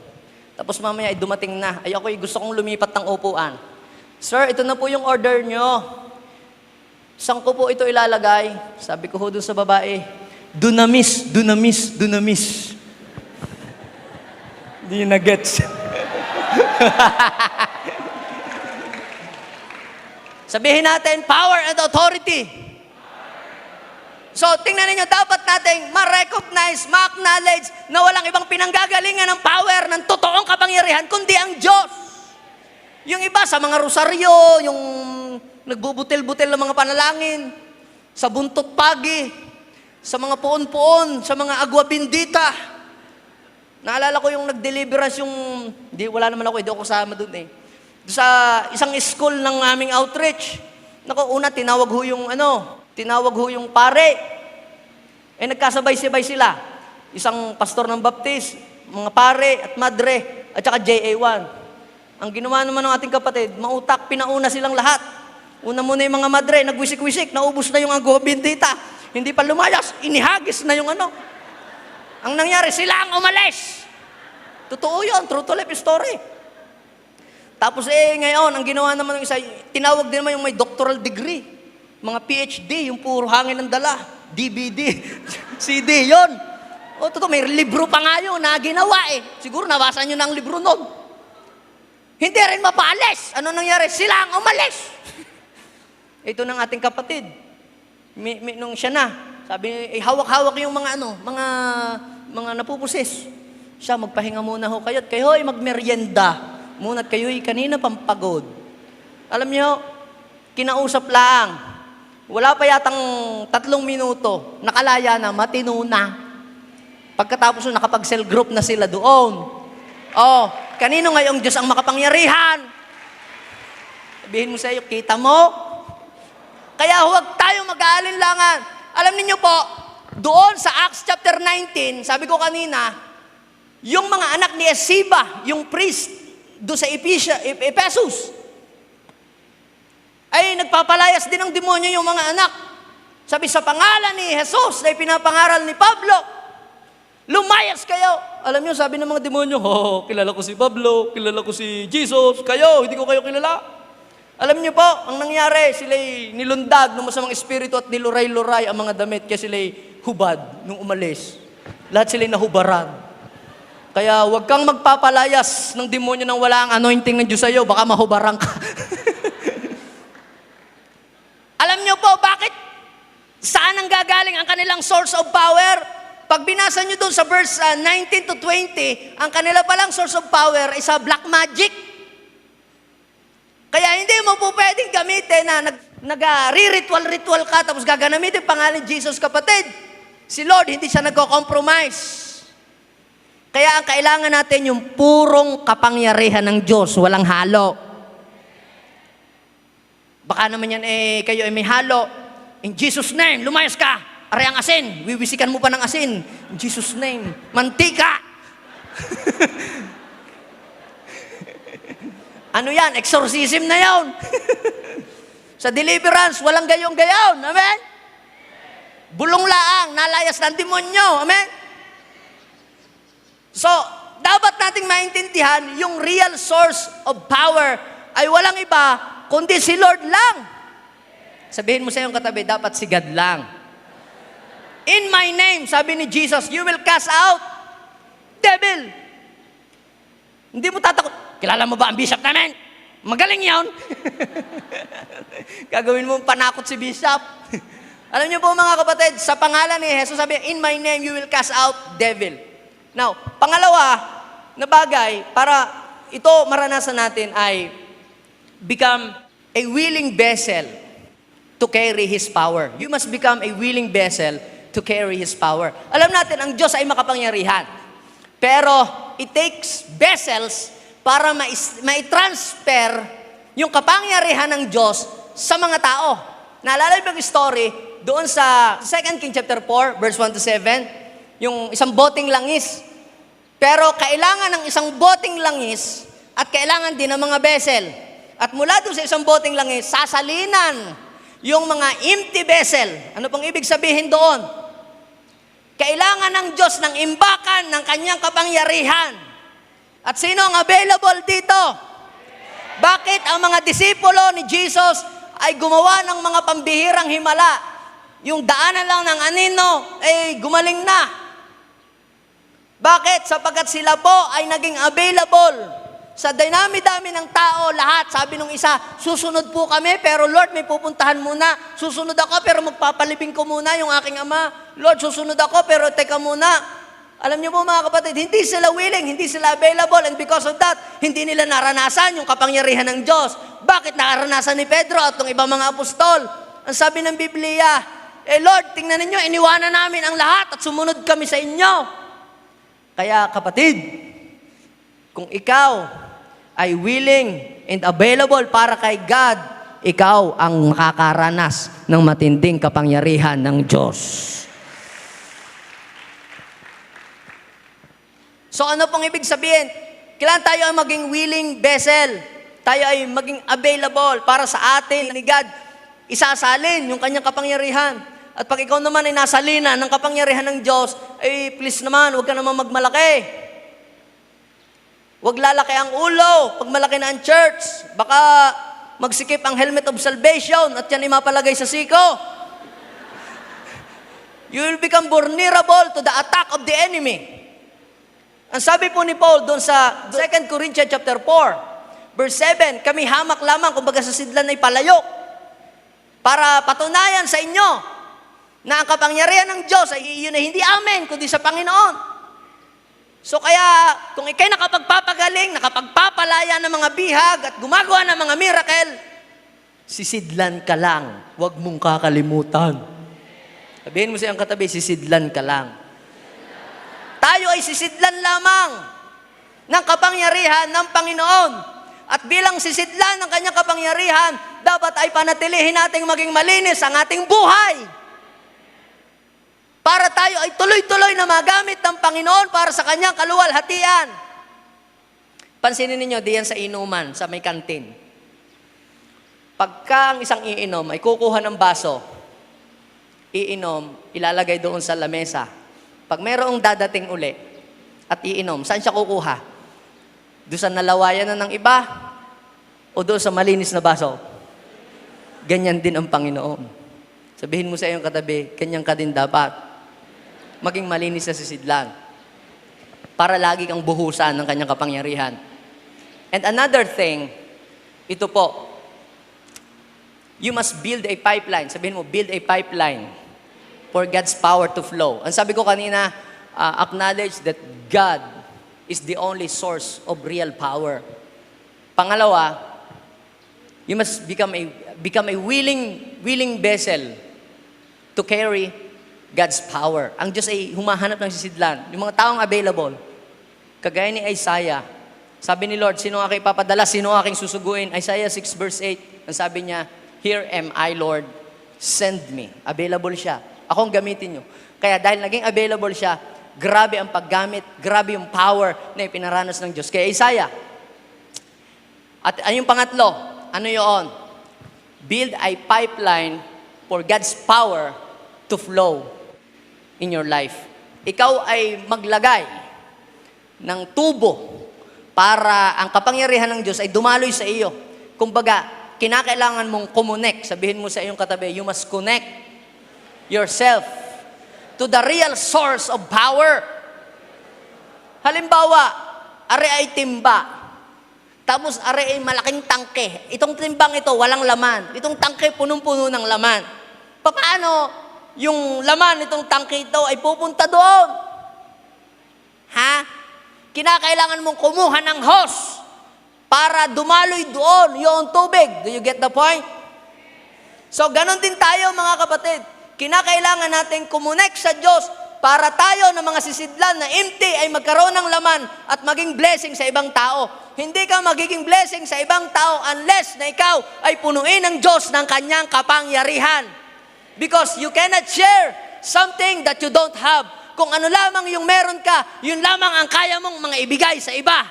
C: Tapos mamaya ay dumating na. Ay ako ay gusto kong lumipat ng upuan. "Sir, ito na po yung order nyo. Saan ko po ito ilalagay?" Sabi ko ho dun sa babae, dunamis. Hindi na gets. Sabihin natin, power and authority. So, tingnan ninyo, dapat nating ma-recognize, ma-acknowledge na walang ibang pinanggagalingan ng power, ng totoong kapangyarihan, kundi ang Diyos. Yung iba sa mga rosaryo, yung nagbubutil-butil ng mga panalangin, sa buntot pagi, sa mga puon-puon, sa mga agwa bindita. Naalala ko yung nag-deliverance yung, wala naman ako, hindi ako kasama dun eh. Sa isang school ng aming outreach, una tinawag ho yung pare. Nagkasabay-sabay sila. Isang pastor ng Baptist, mga pare at madre, at saka JA1. Ang ginawa naman ng ating kapatid, mautak, pinauna silang lahat. Una muna yung mga madre, nagwisik-wisik, naubos na yung agwa bindita. Hindi pa lumayas, inihagis na yung Ang nangyari, sila ang umalis. Totoo yun, true to life story. Tapos ngayon, ang ginawa naman ng isa, tinawag din naman yung may doctoral degree. Mga PhD, yung puro hangin ng dala. DVD, CD, yon. Totoo, may libro pa nga yun na ginawa eh. Siguro nabasa nyo na ang libro nun. Hindi rin mapaalis. Ano nangyari? Sila ang umalis. Ito ng ating kapatid. Nung siya na, sabi, hawak-hawak yung mga napupusis. Siya, magpahinga muna ho kayo. At kayo ay magmerienda. Muna at kayo'y kanina pampagod. Alam nyo, kinausap lang. Wala pa yatang 3 minuto. Nakalaya na, matino na. Pagkatapos nakapag-cell group na sila doon. Kanino ngayong Diyos ang makapangyarihan? Sabihin mo sa iyo, kita mo? Kaya huwag tayo mag-aalinlangan. Alam niyo po, doon sa Acts chapter 19, sabi ko kanina, yung mga anak ni Esiba, yung priest, doon sa Ephesus, ay nagpapalayas din ng demonyo yung mga anak. Sabi, sa pangalan ni Jesus na ipinapangaral ni Pablo, lumayas kayo. Alam nyo, sabi ng mga demonyo, kilala ko si Pablo, kilala ko si Jesus, kayo, hindi ko kayo kilala. Alam nyo po, ang nangyari, sila'y nilundag ng masamang espiritu at niluray-luray ang mga damit, kaya sila'y hubad nung umalis. Lahat sila'y nahubaran. Kaya huwag kang magpapalayas ng demonyo nang wala ang anointing ng Diyos sa'yo, baka mahubaran ka. Alam nyo po, bakit? Saan ang gagaling ang kanilang source of power? Pag binasa nyo doon sa verse 19 to 20, ang kanila palang source of power ay sa black magic. Kaya hindi mo po pwedeng gamitin na nag-ritual ka tapos gaganamitin pangalan Jesus, kapatid. Si Lord, hindi siya nagko-compromise. Kaya ang kailangan natin yung purong kapangyarihan ng Diyos, walang halo. Baka naman yan, kayo ay may halo. In Jesus' name, lumayas ka. Aray ang asin. Wiwisikan mo pa ng asin. In Jesus' name. Mantika. Ano yan? Exorcism na yon. Sa deliverance, walang gayong-gayon. Amen? Bulong laang, nalayas ng demonyo. Amen? So, dapat nating maintindihan yung real source of power ay walang iba kundi si Lord lang. Sabihin mo sa iyong katabi, dapat si God lang. In my name, sabi ni Jesus, you will cast out devil. Hindi mo tatakot. Kilala mo ba ang bishop namin? Magaling yun. Gagawin mo panakot si bishop. Alam niyo po mga kapatid, sa pangalan ni Jesus, sabi, in my name, you will cast out devil. Now, pangalawa na bagay, para ito maranasan natin ay become a willing vessel. to carry His power. You must become a willing vessel to carry His power. Alam natin, ang Diyos ay makapangyarihan. Pero it takes vessels para mai-transfer yung kapangyarihan ng Diyos sa mga tao. Naalala mo yung story doon sa 2 King chapter 4, verse 1 to 7, yung isang boteng langis. Pero kailangan ng isang boteng langis at kailangan din ng mga vessel. At mula doon sa isang boteng langis, sasalinan yung mga empty vessel. Ano pong ibig sabihin doon? Kailangan ng Diyos ng imbakan ng kanyang kapangyarihan. At sino ang available dito? Bakit ang mga disipulo ni Jesus ay gumawa ng mga pambihirang himala? Yung daanan lang ng anino, ay gumaling na. Bakit? Sapagkat sila po ay naging available. Sa dinami-dami ng tao, lahat, sabi nung isa, susunod po kami, pero Lord, may pupuntahan muna. Susunod ako, pero magpapalibing ko muna yung aking ama. Lord, susunod ako, pero teka muna. Alam niyo po mga kapatid, hindi sila willing, hindi sila available, and because of that, hindi nila naranasan yung kapangyarihan ng Diyos. Bakit naranasan ni Pedro at ng ibang mga apostol? Ang sabi ng Biblia, Lord, tingnan ninyo, iniwanan namin ang lahat at sumunod kami sa inyo. Kaya kapatid, kung ikaw ay willing and available para kay God, ikaw ang makakaranas ng matinding kapangyarihan ng Diyos. So ano pong ibig sabihin? Kailangan tayo ay maging willing vessel. Tayo ay maging available para sa atin ni God. Isasalin yung kanyang kapangyarihan. At pag ikaw naman ay nasalina ng kapangyarihan ng Diyos, please naman, huwag ka naman magmalaki. Huwag lalaki ang ulo pag malaki na ang church. Baka magsikip ang helmet of salvation at yan ay mapalagay sa siko. You will become vulnerable to the attack of the enemy. Ang sabi po ni Paul doon sa 2 Corinthians chapter 4, verse 7, kami hamak lamang kumbaga sa sidlan ay palayok para patunayan sa inyo na ang kapangyarihan ng Diyos ay iyon ay hindi amen, kundi sa Panginoon. So kaya, kung ikay nakapagpapagaling, nakapagpapalaya ng mga bihag at gumagawa ng mga miracle, sisidlan ka lang, huwag mong kakalimutan. Sabihin mo sa iyong katabi, sisidlan ka lang. Tayo ay sisidlan lamang ng kapangyarihan ng Panginoon. At bilang sisidlan ng kanyang kapangyarihan, dapat ay panatilihin nating maging malinis ang ating buhay. Para tayo ay tuloy-tuloy na magamit ng Panginoon para sa kanyang kaluwalhatian. Pansinin ninyo, diyan sa inuman, sa may kantin. Pagka ang isang iinom ay kukuha ng baso, iinom, ilalagay doon sa lamesa. Pag mayroong dadating uli at iinom, saan siya kukuha? Doon sa nalawayan na ng iba o doon sa malinis na baso? Ganyan din ang Panginoon. Sabihin mo sa iyong katabi, ganyan ka din dapat. Maging malinis na sisidlan para lagi kang buhusan ng kanyang kapangyarihan. And another thing, ito po, you must build a pipeline. Sabihin mo, build a pipeline for God's power to flow. Ang sabi ko kanina, acknowledge that God is the only source of real power. Pangalawa, you must become a willing vessel to carry God's power. Ang Diyos ay humahanap ng sisidlan. Yung mga taong available, kagaya ni Isaiah, sabi ni Lord, sino aking papadala, sino aking susuguin? Isaiah 6 verse 8, ang sabi niya, here am I, Lord, send me. Available siya. Ako ang gamitin nyo. Kaya dahil naging available siya, grabe ang paggamit, grabe yung power na ipinaranas ng Diyos. Kaya Isaiah. At yung pangatlo, ano yun? Build a pipeline for God's power to flow in your life. Ikaw ay maglagay ng tubo para ang kapangyarihan ng Diyos ay dumaloy sa iyo. Kumbaga, kinakailangan mong connect. Sabihin mo sa iyong katabi, you must connect yourself to the real source of power. Halimbawa, are ay timba. Tapos are ay malaking tangke. Itong timbang ito, walang laman. Itong tangke, punong-puno ng laman. Paano yung laman nitong tangke ito ay pupunta doon? Ha? Kinakailangan mong kumuha ng hose para dumaloy doon yung tubig. Do you get the point? So, ganon din tayo mga kapatid. Kinakailangan natin kumonek sa Diyos para tayo na mga sisidlan na empty ay magkaroon ng laman at maging blessing sa ibang tao. Hindi ka magiging blessing sa ibang tao unless na ikaw ay punuin ng Diyos ng kanyang kapangyarihan. Because you cannot share something that you don't have. Kung ano lamang yung meron ka, yun lamang ang kaya mong mga ibigay sa iba.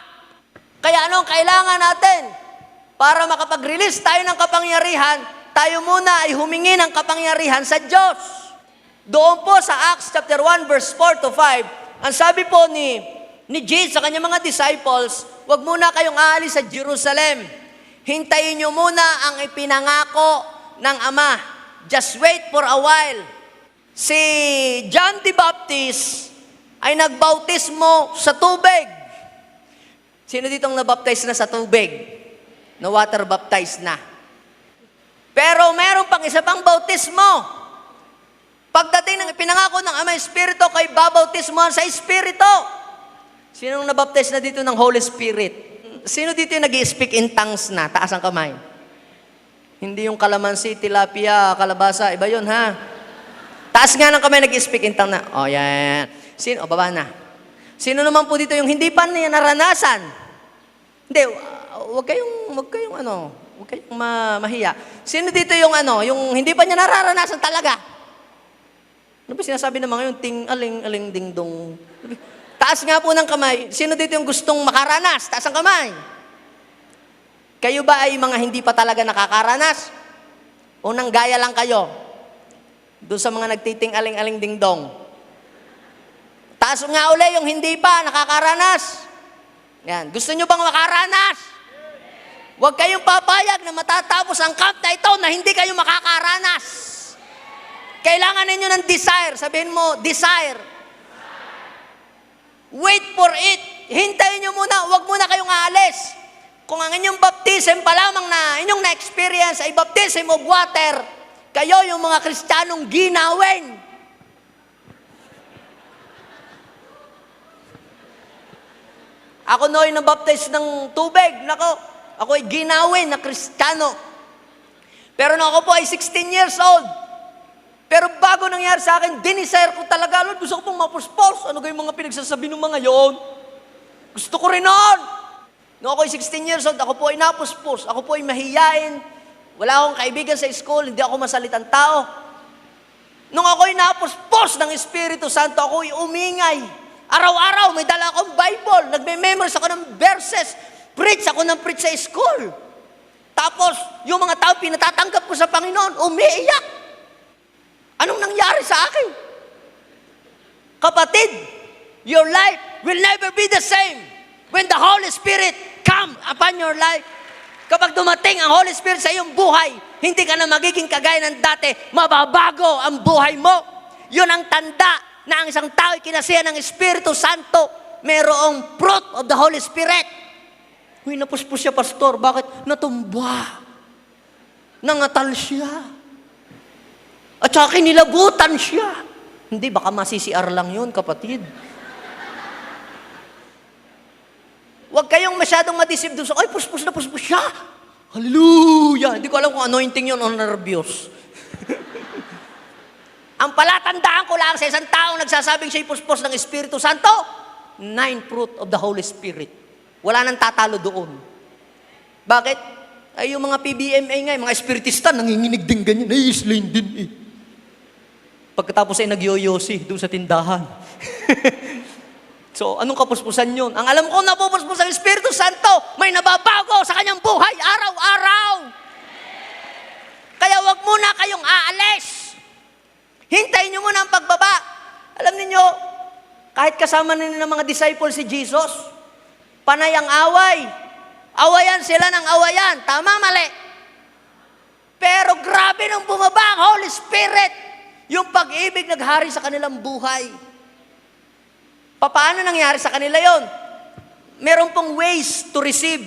C: Kaya anong kailangan natin? Para makapag-release tayo ng kapangyarihan, tayo muna ay humingi ng kapangyarihan sa Diyos. Doon po sa Acts chapter 1 verse 4 to 5, ang sabi po ni Jesus sa kanyang mga disciples, huwag muna kayong aalis sa Jerusalem. Hintayin nyo muna ang ipinangako ng Ama. Just wait for a while. Si John the Baptist ay nagbautismo sa tubig. Sino ditong nabaptize na sa tubig? Na water baptized na. Pero meron pang isa pang bautismo. Pagdating ng ipinangako ng Ama Espiritu, kay babautismohan sa Espiritu. Sinong nabaptize na dito ng Holy Spirit? Sino dito yung nag-i-speak in tongues na? Taas ang kamay. Hindi yung kalamansi, tilapia, kalabasa. Iba yun, ha? Taas nga ng kamay, nag-i-speak in tongues na. O, yan. Sino? O, baba na. Sino naman po dito yung hindi pa niya naranasan? Hindi, huwag kayong mahiya. Sino dito yung yung hindi pa niya nararanasan talaga? Ano ba sinasabi ng mga yun? Ting-aling ding-dong. Taas nga po ng kamay. Sino dito yung gustong makaranas? Taas ang kamay. Kayo ba ay mga hindi pa talaga nakakaranas? O nang gaya lang kayo? Doon sa mga nagtiting-aling ding-dong. Taas nga uli yung hindi pa nakakaranas. Yan. Gusto nyo bang makaranas? Huwag kayong papayag na matatapos ang camp na ito na hindi kayo makakaranas. Kailangan ninyo ng desire. Sabihin mo, desire. Wait for it. Hintayin nyo muna. Huwag muna kayong aalis. Kung ang inyong baptism pa lamang na inyong na-experience ay baptism of water, kayo yung mga Kristiyanong ginawin. Ako no'y nabaptize ng tubig. Nako, ako ay ginawin na Kristiyano. Pero nung ako po ay 16 years old, pero bago nangyari sa akin, dinisire ko talaga, Lord, gusto ko pong mapuspos. Ano kayong mga pinagsasabi ng mga yon? Gusto ko rin noon. Nung ako ay 16 years old, ako po ay napuspos. Ako po ay mahiyain. Wala akong kaibigan sa school, hindi ako masalitang tao. Nung ako ay napuspos ng Espiritu Santo, ako ay umingay. Araw-araw, may dala akong Bible. Nagme-memorize ako ng verses. Preach ako ng preach sa school. Tapos, yung mga tao pinatatanggap ko sa Panginoon, umiiyak. Anong nangyari sa akin? Kapatid, your life will never be the same when the Holy Spirit come upon your life. Kapag dumating ang Holy Spirit sa iyong buhay, hindi ka na magiging kagaya ng dati, mababago ang buhay mo. Yun ang tanda na ang isang tao ay kinasihan ng Espiritu Santo, mayroong fruit of the Holy Spirit. Uy, napuspos siya, pastor. Bakit? Natumba. Nangatal siya. At saka kinilabutan siya. Hindi, baka masisiar lang yun, kapatid. Huwag kayong masyadong madisip doon sa, ay, puspos na puspos siya. Hallelujah! Hindi ko alam kung anointing yun o nervyos. Ang palatandaan ko lang sa isang taong nagsasabing siya'y puspos ng Espiritu Santo, 9 fruit of the Holy Spirit. Wala nang tatalo doon. Bakit? Ay, yung mga PBMA nga, mga espiritista, nanginginig din ganyan. Nai-slain din eh. Pagkatapos ay nagyoyosi doon sa tindahan. So, anong kapuspusan yun? Ang alam ko, napupuspos ang Espiritu Santo, may nababago sa kanyang buhay araw-araw. Kaya wag muna kayong aalis. Hintayin nyo muna ang pagbaba. Alam niyo, kahit kasama nila ng mga disciples si Jesus, panay ang away. Awayan sila ng awayan. Tama, mali. Pero grabe nung bumaba ang Holy Spirit. Yung pag-ibig naghari sa kanilang buhay. Paano nangyari sa kanila yon? Meron pong ways to receive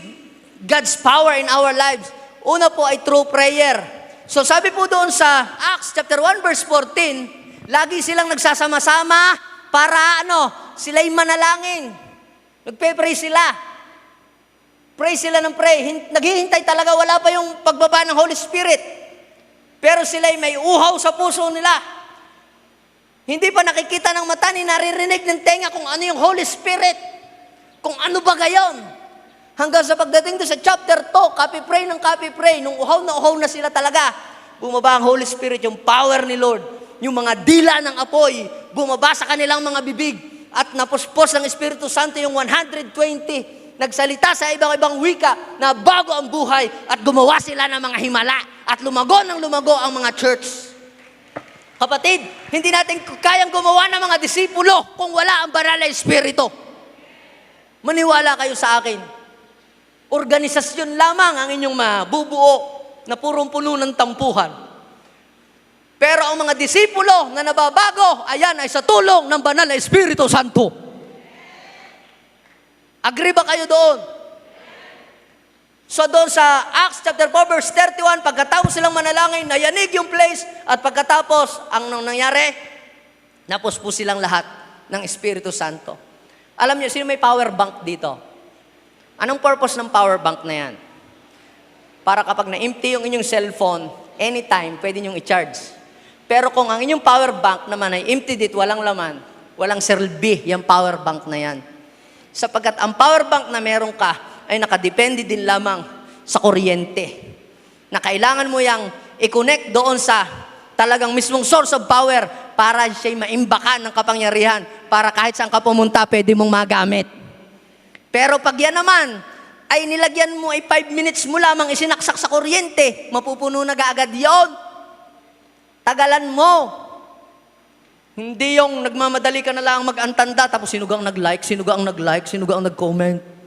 C: God's power in our lives. Una po ay through prayer. So sabi po doon sa Acts chapter 1 verse 14, lagi silang nagsasama-sama para sila'y manalangin. Nagpe-pray sila. Pray sila ng pray. Naghihintay talaga, wala pa yung pagbaba ng Holy Spirit. Pero sila'y may uhaw sa puso nila. Hindi pa nakikita ng mata ni naririnig ng tenga kung ano yung Holy Spirit. Kung ano ba gayon. Hanggang sa pagdating doon sa chapter 2, copy pray, nung uhaw na sila talaga, bumaba ang Holy Spirit, yung power ni Lord, yung mga dila ng apoy, bumaba sa kanilang mga bibig, at napuspos ng Espiritu Santo yung 120, nagsalita sa ibang wika na bago ang buhay, at gumawa sila ng mga himala, at lumago ang mga church. Kapatid, hindi natin kayang gumawa ng mga disipulo kung wala ang banal na Espiritu. Maniwala kayo sa akin. Organisasyon lamang ang inyong mabubuo na purong puno ng tampuhan. Pero ang mga disipulo na nababago, ayan ay sa tulong ng banal na Espiritu Santo. Agree ba kayo doon? So doon sa Acts chapter 4 verse 31, pagkatapos silang manalangin, nayanig yung place, at pagkatapos, ang nangyari, napuspos silang lahat ng Espiritu Santo. Alam niyo, sino may power bank dito? Anong purpose ng power bank na yan? Para kapag na-empty yung inyong cellphone, anytime, pwede niyong i-charge. Pero kung ang inyong power bank naman ay empty dit, walang laman, walang silbi yung power bank na yan. Sapagkat ang power bank na meron ka, ay nakadepende din lamang sa kuryente. Na kailangan mo yang i-connect doon sa talagang mismong source of power para siya'y maimbakan ng kapangyarihan, para kahit saan ka pumunta, pwede mong magamit. Pero pag yan naman, ay nilagyan mo ay 5 minutes mo lamang isinaksak sa kuryente, mapupuno na agad yon. Tagalan mo. Hindi yung nagmamadali ka na lang mag-antanda, tapos sino ang nag-like, sino ang nag-comment.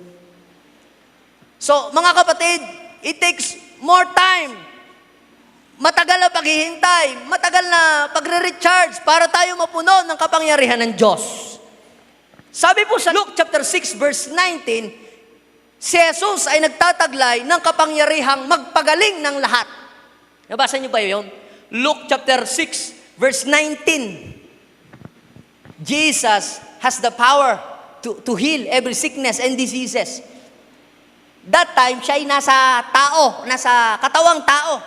C: So, mga kapatid, it takes more time. Matagal na paghihintay, matagal na pagre-recharge para tayo mapuno ng kapangyarihan ng Diyos. Sabi po sa Luke chapter 6 verse 19, si Jesus ay nagtataglay ng kapangyarihang magpagaling ng lahat. Nabasa niyo ba yun? Luke chapter 6 verse 19. Jesus has the power to heal every sickness and diseases. That time, siya ay nasa katawang tao.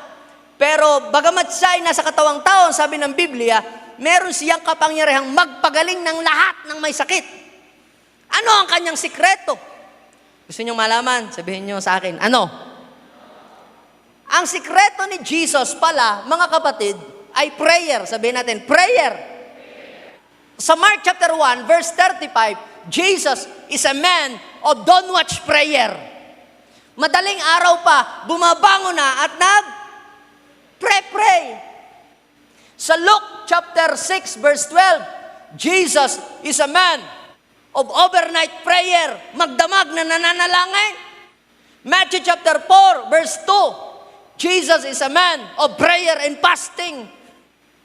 C: Pero bagamat siya ay nasa katawang tao, sabi ng Biblia, meron siyang kapangyarihang magpagaling ng lahat ng may sakit. Ano ang kanyang sikreto? Gusto niyong malaman? Sabihin niyo sa akin, ano? Ang sikreto ni Jesus pala, mga kapatid, ay prayer. Sabihin natin, prayer. Sa Mark chapter 1, verse 35, Jesus is a man of don't watch prayer. Madaling araw pa, bumabangon na at nag-pray. Sa Luke chapter 6 verse 12, Jesus is a man of overnight prayer, magdamag na nananalangin. Matthew chapter 4 verse 2, Jesus is a man of prayer and fasting.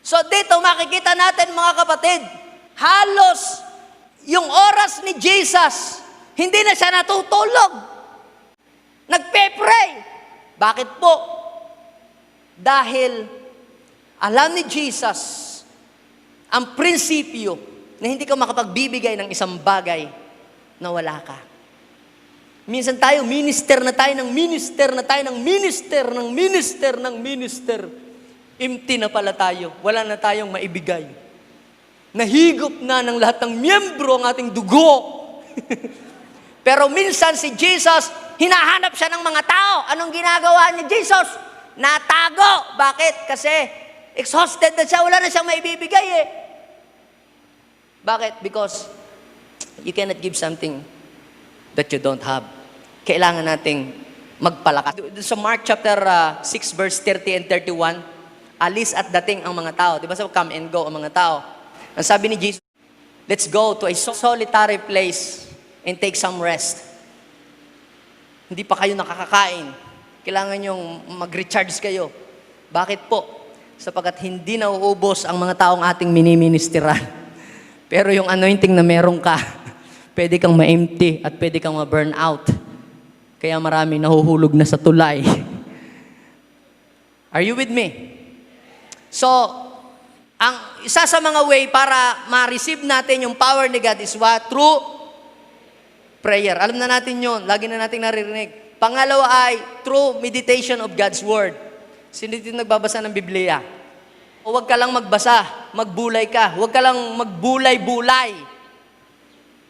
C: So dito makikita natin, mga kapatid, halos yung oras ni Jesus, hindi na siya natutulog. Nagpe-pray. Bakit po? Dahil alam ni Jesus ang prinsipyo na hindi ka makapagbibigay ng isang bagay na wala ka. Minsan tayo, minister na tayo. Empty na pala tayo. Wala na tayong maibigay. Nahigop na ng lahat ng miyembro ang ating dugo. Pero minsan si Jesus, hinahanap siya ng mga tao. Anong ginagawa ni Jesus? Natago. Bakit? Kasi exhausted na siya. Wala na siyang maibibigay eh. Bakit? Because you cannot give something that you don't have. Kailangan nating magpalakas. Sa Mark chapter 6 verse 30 and 31, alis at dating ang mga tao. Di ba sa come and go ang mga tao? Ang sabi ni Jesus, let's go to a solitary place and take some rest. Hindi pa kayo nakakakain. Kailangan nyong mag-recharge kayo. Bakit po? Sapagkat hindi nauubos ang mga taong ating miniministeran. Pero yung anointing na meron ka, pwede kang ma-empty at pwede kang ma-burn out. Kaya marami nahuhulog na sa tulay. Are you with me? So, ang isa sa mga way para ma-receive natin yung power ni God is what? Through prayer. Alam na natin yun. Lagi na natin naririnig. Pangalawa ay through meditation of God's Word. Sino dito nagbabasa ng Biblia? O huwag ka lang magbasa, magbulay ka. Huwag ka lang magbulay-bulay.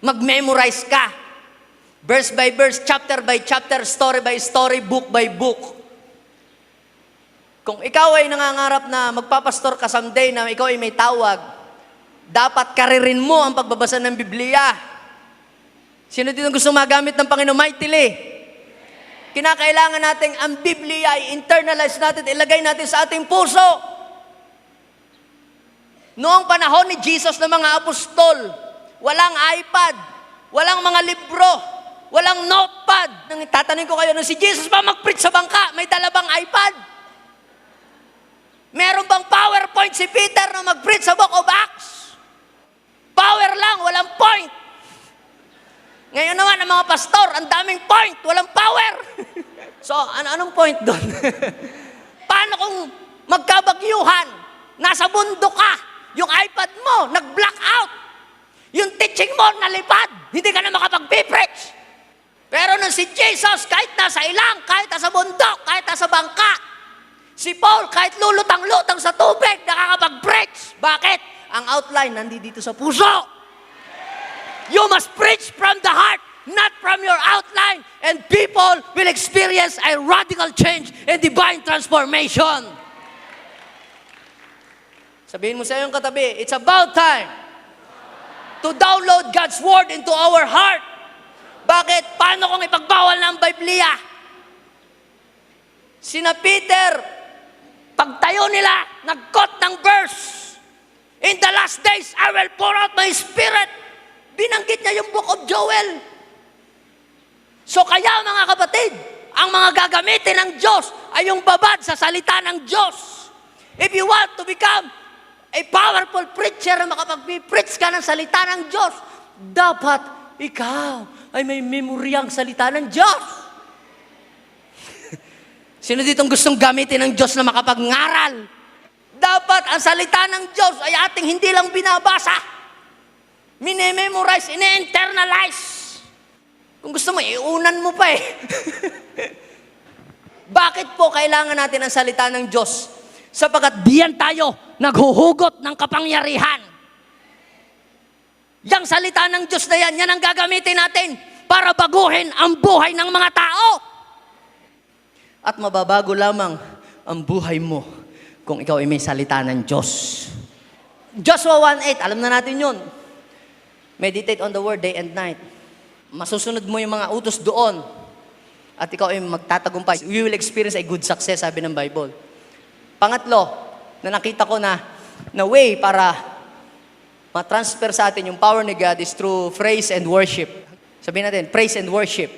C: Mag-memorize ka. Verse by verse, chapter by chapter, story by story, book by book. Kung ikaw ay nangangarap na magpapastor ka someday na ikaw ay may tawag, dapat karirin mo ang pagbabasa ng Biblia. Sino dito gusto magamit ng Panginoon mightily? Kinakailangan natin ang Biblia ay internalize natin, ilagay natin sa ating puso. Noong panahon ni Jesus ng mga apostol, walang iPad, walang mga libro, walang notepad. Nang tatanungin ko kayo, nung si Jesus ba mag-preach sa bangka, may dala bang iPad? Meron bang PowerPoint si Peter na mag-preach sa Book of Acts? Power lang, walang point. Ngayon naman, ang mga pastor, ang daming point, walang power. So, anong point doon? Paano kung magkabagyuhan, nasa bundok ka, yung iPad mo, nag-black out, yung teaching mo, nalipad, hindi ka na makapag-preach. Pero nung si Jesus, kahit nasa ilang, kahit nasa bundok, kahit nasa bangka, si Paul, kahit lulutang-lutang sa tubig, nakakapag-preach. Bakit? Ang outline, nandito sa puso. You must preach from the heart, not from your outline. And people will experience a radical change and divine transformation. Sabihin mo sa iyong katabi, it's about time to download God's Word into our heart. Bakit? Paano kung ipagbawal na ang Biblia? Sina Peter, pagtayo nila, nag-quote ng verse, in the last days, I will pour out my spirit. Binanggit niya yung Book of Joel. So kaya mga kapatid, ang mga gagamitin ng Diyos ay yung babad sa salita ng Diyos. If you want to become a powerful preacher na makapag-preach ka ng salita ng Diyos, dapat ikaw ay may memoryang salita ng Diyos. Sino ditong gustong gamitin ng Diyos na makapagngaral? Dapat ang salita ng Diyos ay ating hindi lang binabasa. Mini-memorize, ini-internalize. Kung gusto mo, iunan mo pa eh. Bakit po kailangan natin ang salita ng Diyos? Sapagkat diyan tayo naghuhugot ng kapangyarihan. Yang salita ng Diyos na yan ang gagamitin natin para baguhin ang buhay ng mga tao. At mababago lamang ang buhay mo kung ikaw ay may salita ng Diyos. Joshua 1:8, alam na natin yun. Meditate on the word day and night. Masusunod mo yung mga utos doon. At ikaw ay magtatagumpay. You will experience a good success, sabi ng Bible. Pangatlo, na nakita ko na way para matransfer sa atin yung power ni God is through praise and worship. Sabihin natin, praise and worship.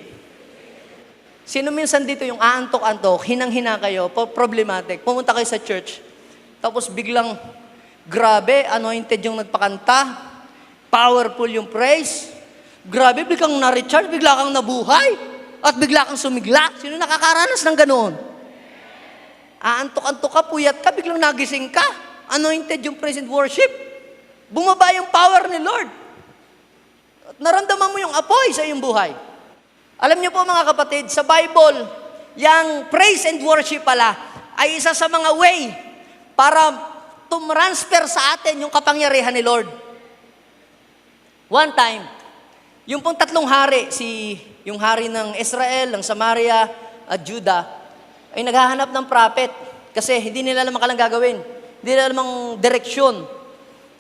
C: Sino minsan dito yung aantok-antok, hinang-hina kayo, problematic, pumunta kayo sa church, tapos biglang, grabe, anointed yung nagpakanta, powerful yung praise, grabe, biglang na-recharge, bigla kang nabuhay, at bigla kang sumigla. Sino nakakaranas ng ganoon? Aantok-antok ka, puyat ka, biglang nagising ka, anointed yung praise and worship, bumaba yung power ni Lord. At naramdaman mo yung apoy sa iyong buhay. Alam niyo po mga kapatid, sa Bible, yung praise and worship pala ay isa sa mga way para tumransfer sa atin yung kapangyarihan ni Lord. One time, yung pong tatlong hari, yung hari ng Israel, ng Samaria, at Judah, ay naghahanap ng prophet kasi hindi nila alam ang gagawin. Hindi nila alam ang direksyon.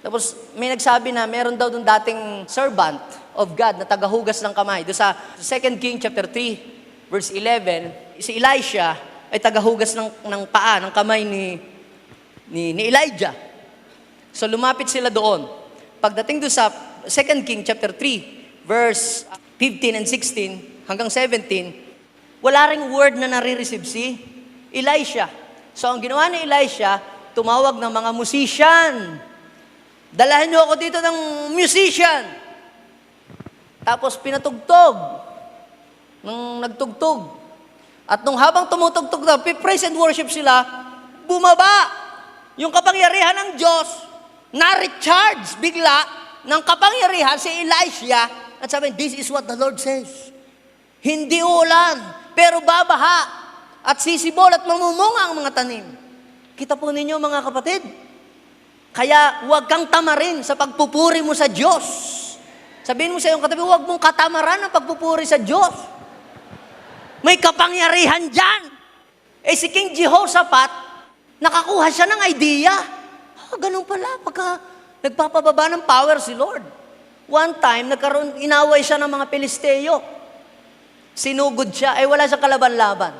C: Tapos may nagsabi na meron daw dun dating servant of God na tagahugas ng kamay. Doon sa 2 King chapter 3, verse 11, si Elisha ay tagahugas ng paa, ng kamay ni Elijah. So lumapit sila doon. Pagdating doon sa 2 King chapter 3, verse 15 and 16 hanggang 17, wala ring word na nare-receive si Elisha. So ang ginawa ni Elisha, tumawag ng mga musician. Dalahan niyo ako dito ng musician. Tapos pinatugtog. Nung nagtugtog. At nung habang tumutugtog na, praise and worship sila, bumaba yung kapangyarihan ng Diyos, na-recharge bigla ng kapangyarihan si Elisha, at sabi, this is what the Lord says. Hindi ulan, pero babaha. at sisibol at mamumunga ang mga tanim. Kita po ninyo mga kapatid. Kaya huwag kang tamarin sa pagpupuri mo sa Diyos. Sabihin mo sa iyong katabi, huwag mong katamaran ang pagpupuri sa Diyos. May kapangyarihan dyan. Si King Jehoshaphat, nakakuha siya ng idea. Ganun pala, pagka nagpapababa ng power si Lord. One time, inaway siya ng mga Pilisteo. Sinugod siya, wala siyang kalaban-laban.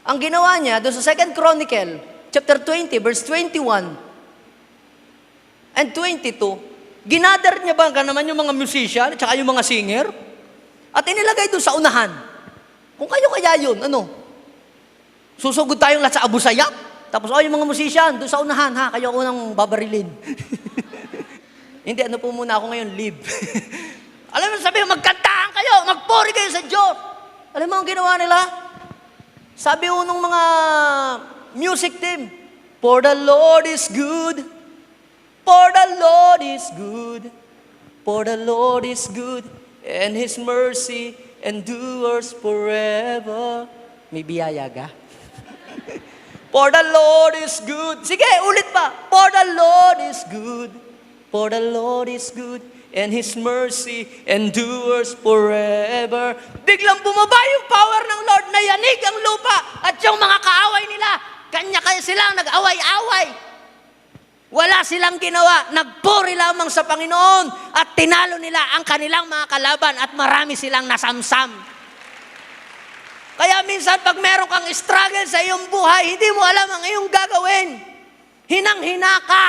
C: Ang ginawa niya, doon sa 2 Chronicle, chapter 20, verse 21 and 22, ginather niya ba naman yung mga musician at saka yung mga singer? At inilagay doon sa unahan. Kung kayo kaya yun, susugod tayong lahat sa Abu Sayyaf. Tapos, yung mga musician, doon sa unahan, kayo unang babarilin. Hindi, po muna ako ngayon, live. Alam mo, sabihin, magkantahan kayo, magpuri kayo sa Diyos. Alam mo ang ginawa nila? Sabi nung mga music team, for the Lord is good, for the Lord is good, for the Lord is good, and His mercy endures forever. May biyaya ka? For the Lord is good. Sige, ulit pa. For the Lord is good. For the Lord is good, and His mercy endures forever. Biglang bumaba yung power ng Lord, nayanig ang lupa, at yung mga kaaway nila, kanya-kanya silang nag-away-away. Wala silang ginawa, nagpuri lamang sa Panginoon, at tinalo nila ang kanilang mga kalaban, at marami silang nasamsam. Kaya minsan, pag meron kang struggle sa iyong buhay, hindi mo alam ang iyong gagawin. Hinang-hina ka.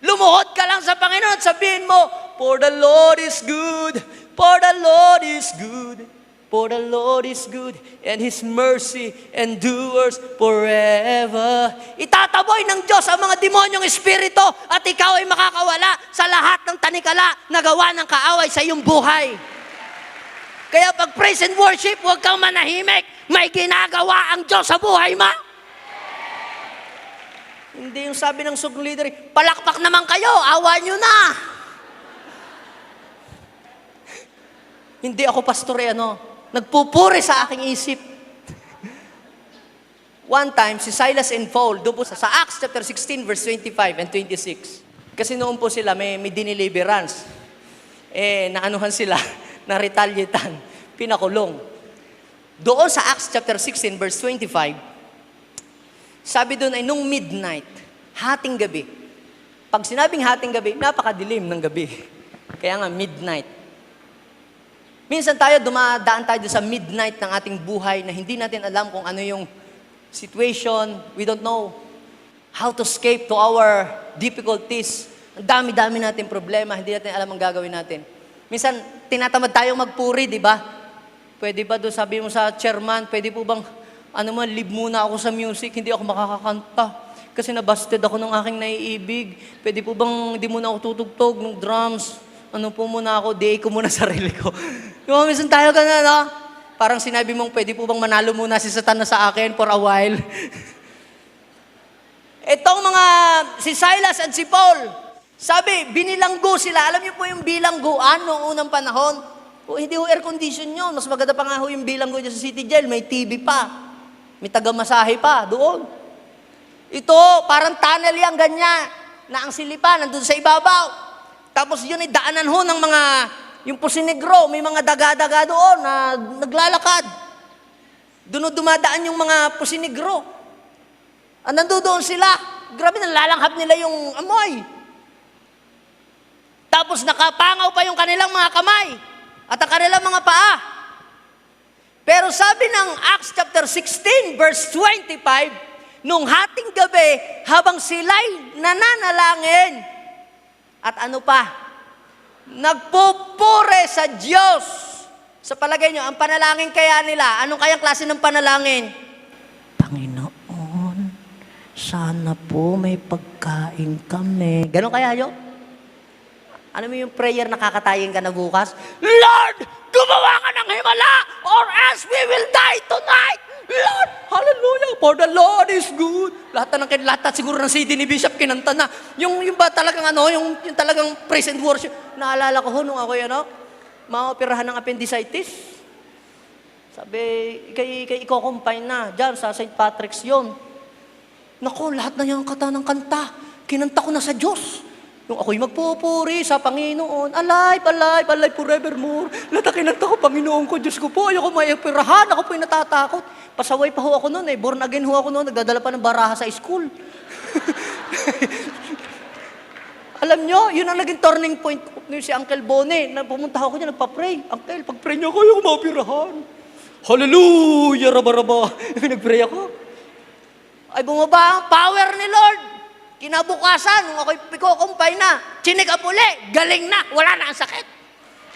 C: Lumuhod ka lang sa Panginoon at sabihin mo, for the Lord is good, for the Lord is good, for the Lord is good, and His mercy endures forever. Itataboy ng Diyos ang mga demonyong espiritu at ikaw ay makakawala sa lahat ng tanikala na gawa ng kaaway sa iyong buhay. Kaya pag praise and worship, huwag kang manahimik. May ginagawa ang Diyos sa buhay mo. Hindi yung sabi ng sugong leader, palakpak naman kayo, awa nyo na. Hindi ako pastor, nagpupuri sa aking isip. One time, si Silas and Paul, doon po sa Acts chapter 16, verse 25 and 26. Kasi noon po sila, may diniliverance. Naanuhan sila, na-retaliatan, pinakulong. Doon sa Acts chapter 16, verse 25, sabi doon ay nung midnight, hating gabi. Pag sinabing hating gabi, napakadilim ng gabi. Kaya nga midnight. Minsan tayo, dumadaan tayo sa midnight ng ating buhay na hindi natin alam kung ano yung situation. We don't know how to escape to our difficulties. Ang dami-dami natin problema, hindi natin alam ang gagawin natin. Minsan, tinatamad tayong magpuri, di ba? Pwede ba doon sabi mo sa chairman, pwede po bang leave muna ako sa music, hindi ako makakakanta. Kasi nabasted ako ng aking naiibig. Pwede po bang hindi muna ako tutugtog ng drums? Po muna ako, DA ko muna sarili ko. Yung minsan tayo ganun, Parang sinabi mong, pwede po bang manalo muna si Satan na sa akin for a while? Itong si Silas at si Paul, sabi, binilanggo sila. Alam niyo po yung bilangguan noong unang panahon? Hindi ho air condition yun. Mas maganda pa nga ho yung bilanggo dyan sa City Jail. May TV pa. May tagamasahe pa doon. Ito, parang tunnel yan, ganyan, na ang silipan, nandun sa ibabaw. Tapos yun ay daanan ho ng yung pusinegro, may mga daga-daga doon na naglalakad. Doon dumadaan yung mga pusinegro. Nandoon sila. Grabe, nalalanghap nila yung amoy. Tapos nakapangaw pa yung kanilang mga kamay at ang kanilang mga paa. Pero sabi ng Acts chapter 16, verse 25, nung hating gabi, habang sila'y nananalangin, at nagpupure sa Diyos. Sa palagay nyo, ang panalangin kaya nila, anong kayang klase ng panalangin? Panginoon, sana po may pagkain kami. Ganon kaya yun? Ano mo yung prayer na kakatayin ka na bukas? Lord, gumawa ka ng himala or else we will die tonight. Lord, hallelujah, for the Lord is good. Lahat siguro ng CD ni Bishop kinanta na. Yung ba talagang yung talagang praise and worship. Naalala ko nung ako maoperahan ng appendicitis. Sabi, kay iko-combine na. Diyan, sa St. Patrick's yon. Naku, lahat na yung kata ng kanta. Kinanta ko na sa Diyos. Yung ako'y magpupuri sa Panginoon, alive, alive, alive forevermore. Lahat na kinanta ko, Panginoon ko, Diyos ko po, ayoko maipirahan, ako po'y natatakot. Pasaway pa ho ako noon eh, born again ho ako noon, nagdadala pa ng baraha sa school. Alam nyo, yun ang naging turning point ko. Si Uncle Bonnie, na pumunta ako niya, nagpa-pray. Uncle, pag-pray niyo ako, ayoko maipirahan. Hallelujah, raba-raba. Nag-pray ako. Ay bumaba ang power ni Lord. Kinabukasan, nung ako'y piko-kumpay na, chinik up uli, galing na, wala na ang sakit.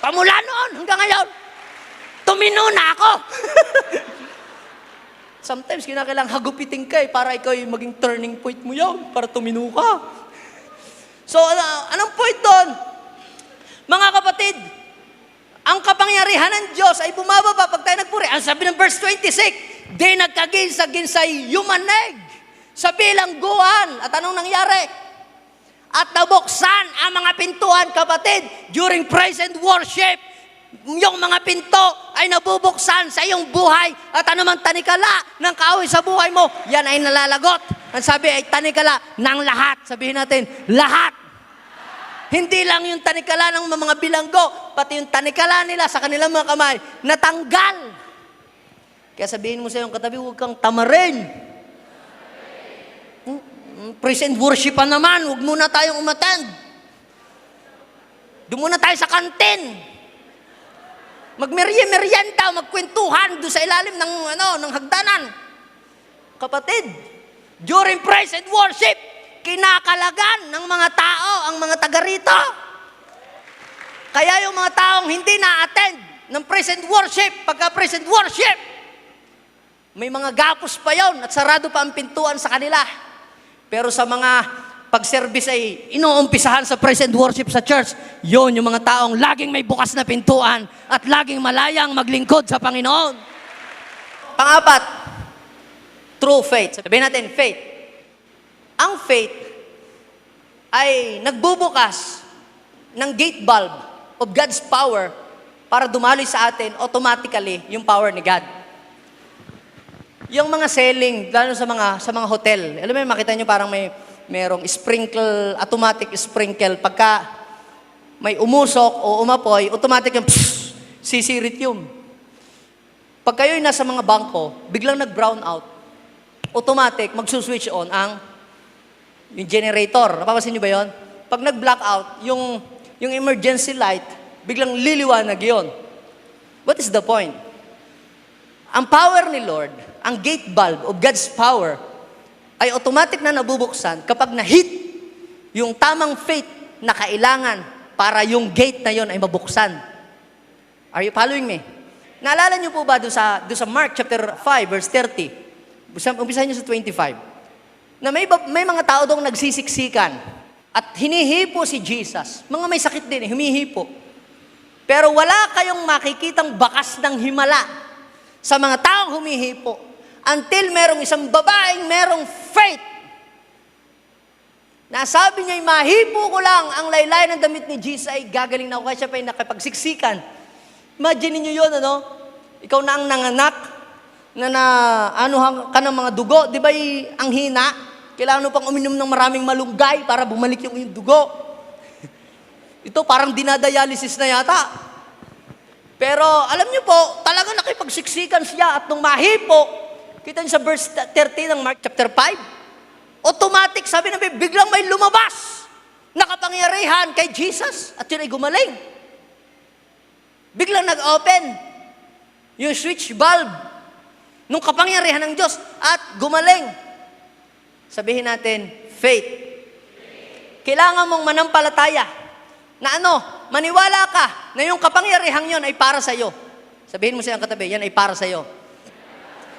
C: Pamula noon hanggang ngayon, tumino na ako. Sometimes, kinakailang hagupitin ka para ikaw yung maging turning point mo yun, para tumino ka. So, anong point doon? Mga kapatid, ang kapangyarihan ng Diyos ay bumababa pag tayo nagpuri. Ang sabi ng verse 26, di nagkaginsag-ginsay yumaneg sa bilangguan. At anong nangyari? At nabuksan ang mga pintuan, kapatid, during praise and worship. Yung mga pinto ay nabubuksan sa iyong buhay. At anumang tanikala ng kaaway sa buhay mo, yan ay nalalagot. Ang sabi ay tanikala ng lahat. Sabihin natin, lahat. Hindi lang yung tanikala ng mga bilanggo, pati yung tanikala nila sa kanilang mga kamay, natanggal. Kaya sabihin mo sa iyong katabi, huwag kang tamarin. Praise and worship pa naman, huwag muna tayong umattend. Doon muna tayo sa kantin. Magmerienda, magkwentuhan doon sa ilalim ng hagdanan. Kapatid, during praise and worship, kinakalagan ng mga tao ang mga taga rito. Kaya yung mga taong hindi na-attend ng praise and worship, pagka praise and worship, may mga gapos pa yon at sarado pa ang pintuan sa kanila. Pero sa mga pag-service ay inuumpisahan sa praise and worship sa church, yon yung mga taong laging may bukas na pintuan at laging malayang maglingkod sa Panginoon. Pang-apat, true faith. Sabihin natin, faith. Ang faith ay nagbubukas ng gate bulb of God's power para dumaloy sa atin automatically yung power ni God. Yung mga selling, lalo sa mga hotel, alam mo, makita nyo parang merong sprinkle, automatic sprinkle. Pagka may umusok o umapoy, automatic yung sisirit yun. Pag kayo'y nasa mga bangko, biglang nag-brown out, automatic, magsuswitch on yung generator. Napapansin nyo ba yun? Pag nag-blackout, yung emergency light, biglang liliwanag yun. What is the point? Ang power ni Lord, ang gate bulb of God's power, ay automatic na nabubuksan kapag na-hit yung tamang faith na kailangan para yung gate na yon ay mabuksan. Are you following me? Naalala nyo po ba doon sa Mark chapter 5, verse 30? Umpisahan nyo sa 25. Na may mga tao doong nagsisiksikan at hinihipo si Jesus. Mga may sakit din, humihipo. Pero wala kayong makikitang bakas ng himala sa mga taong humihipo until merong isang babaeng merong faith na sabi niya, mahipo ko lang ang laylay ng damit ni Jesus ay gagaling na ako kaya siya pa yung nakipagsiksikan. Imagine niyo yun, ano? Ikaw na ang nanganak na ka ng mga dugo. Di ba ang hina? Kailangan mo pang uminom ng maraming malunggay para bumalik yung dugo. Ito parang dinadialysis na yata. Pero alam niyo po, talaga nakipagsiksikan siya at nung mahipo, kita niyo sa verse 30 ng Mark chapter 5, automatic, sabi na biglang may lumabas na kapangyarihan kay Jesus at yun ay gumaling. Biglang nag-open yung switch bulb nung kapangyarihan ng Diyos at gumaling. Sabihin natin, faith. Kailangan mong manampalataya na maniwala ka na yung kapangyarihang yon ay para sa iyo. Sabihin mo sa iyong katabi, yan ay para sa iyo.